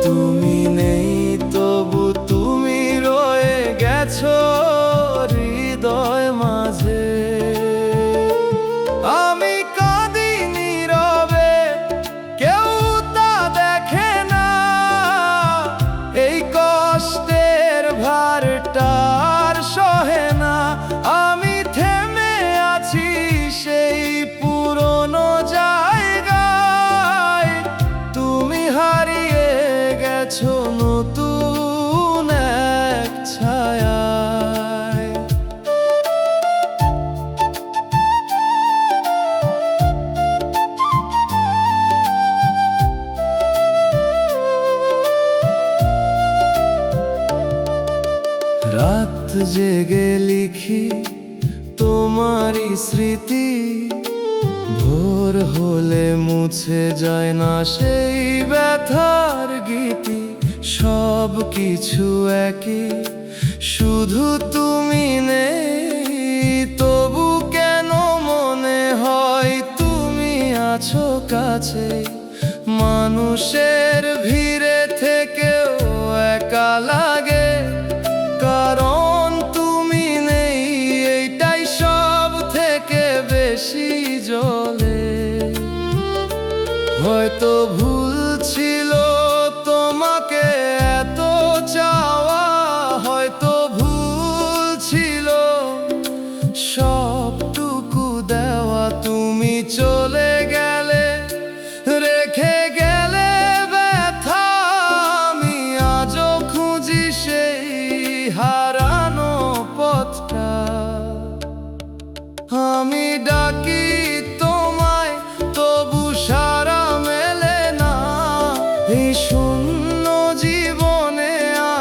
তুমি নেই তবু তুমি রয়ে গেছো হৃদয় মাঝে। আমি কাঁদি নীরবে, কেউ তা দেখে না, এই কষ্টের ভারটার সহে না। আমি থেমে আছি সেই পুরনো জায়গায়, তুমি হারিয়ে গেছো নতুন এক ছায়ায়। রাত জেগে লিখি তোমারই স্মৃতি, ভোর হলে মুছে যায় না সেই ব্যথার গীতি। সব কিছু একই, শুধু তুমি নেই, তবু কেন মনে হয় তুমি আছো কাছে। মানুষের ভিড়ে থেকেও একা লাগে, কারণ তুমি নেই, এইটাই সব থেকে বেশি জ্বলে। হয়তো ভুল ছিল তোমাকে এত চাওয়া, হয়তো ভুল ছিল সবটুকু দেওয়া। তুমি চলে গেলে, রেখে গেলে ব্যথা, আমি আজও খুঁজি সেই হারানো পথটা। আমি ডাকি তোমায়, তবু সাড়া মেলে না, এই শূন্য জীবনে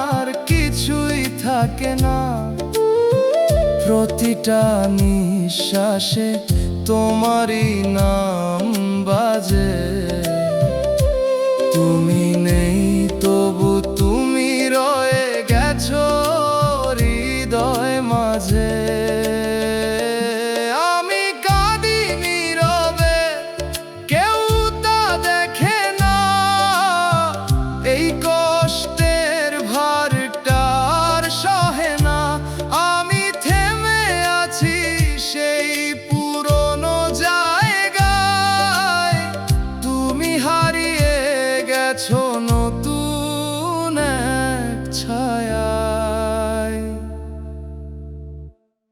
আর কিছুই থাকে না। প্রতিটা নিঃশ্বাসে তোমারই নাম বাজে।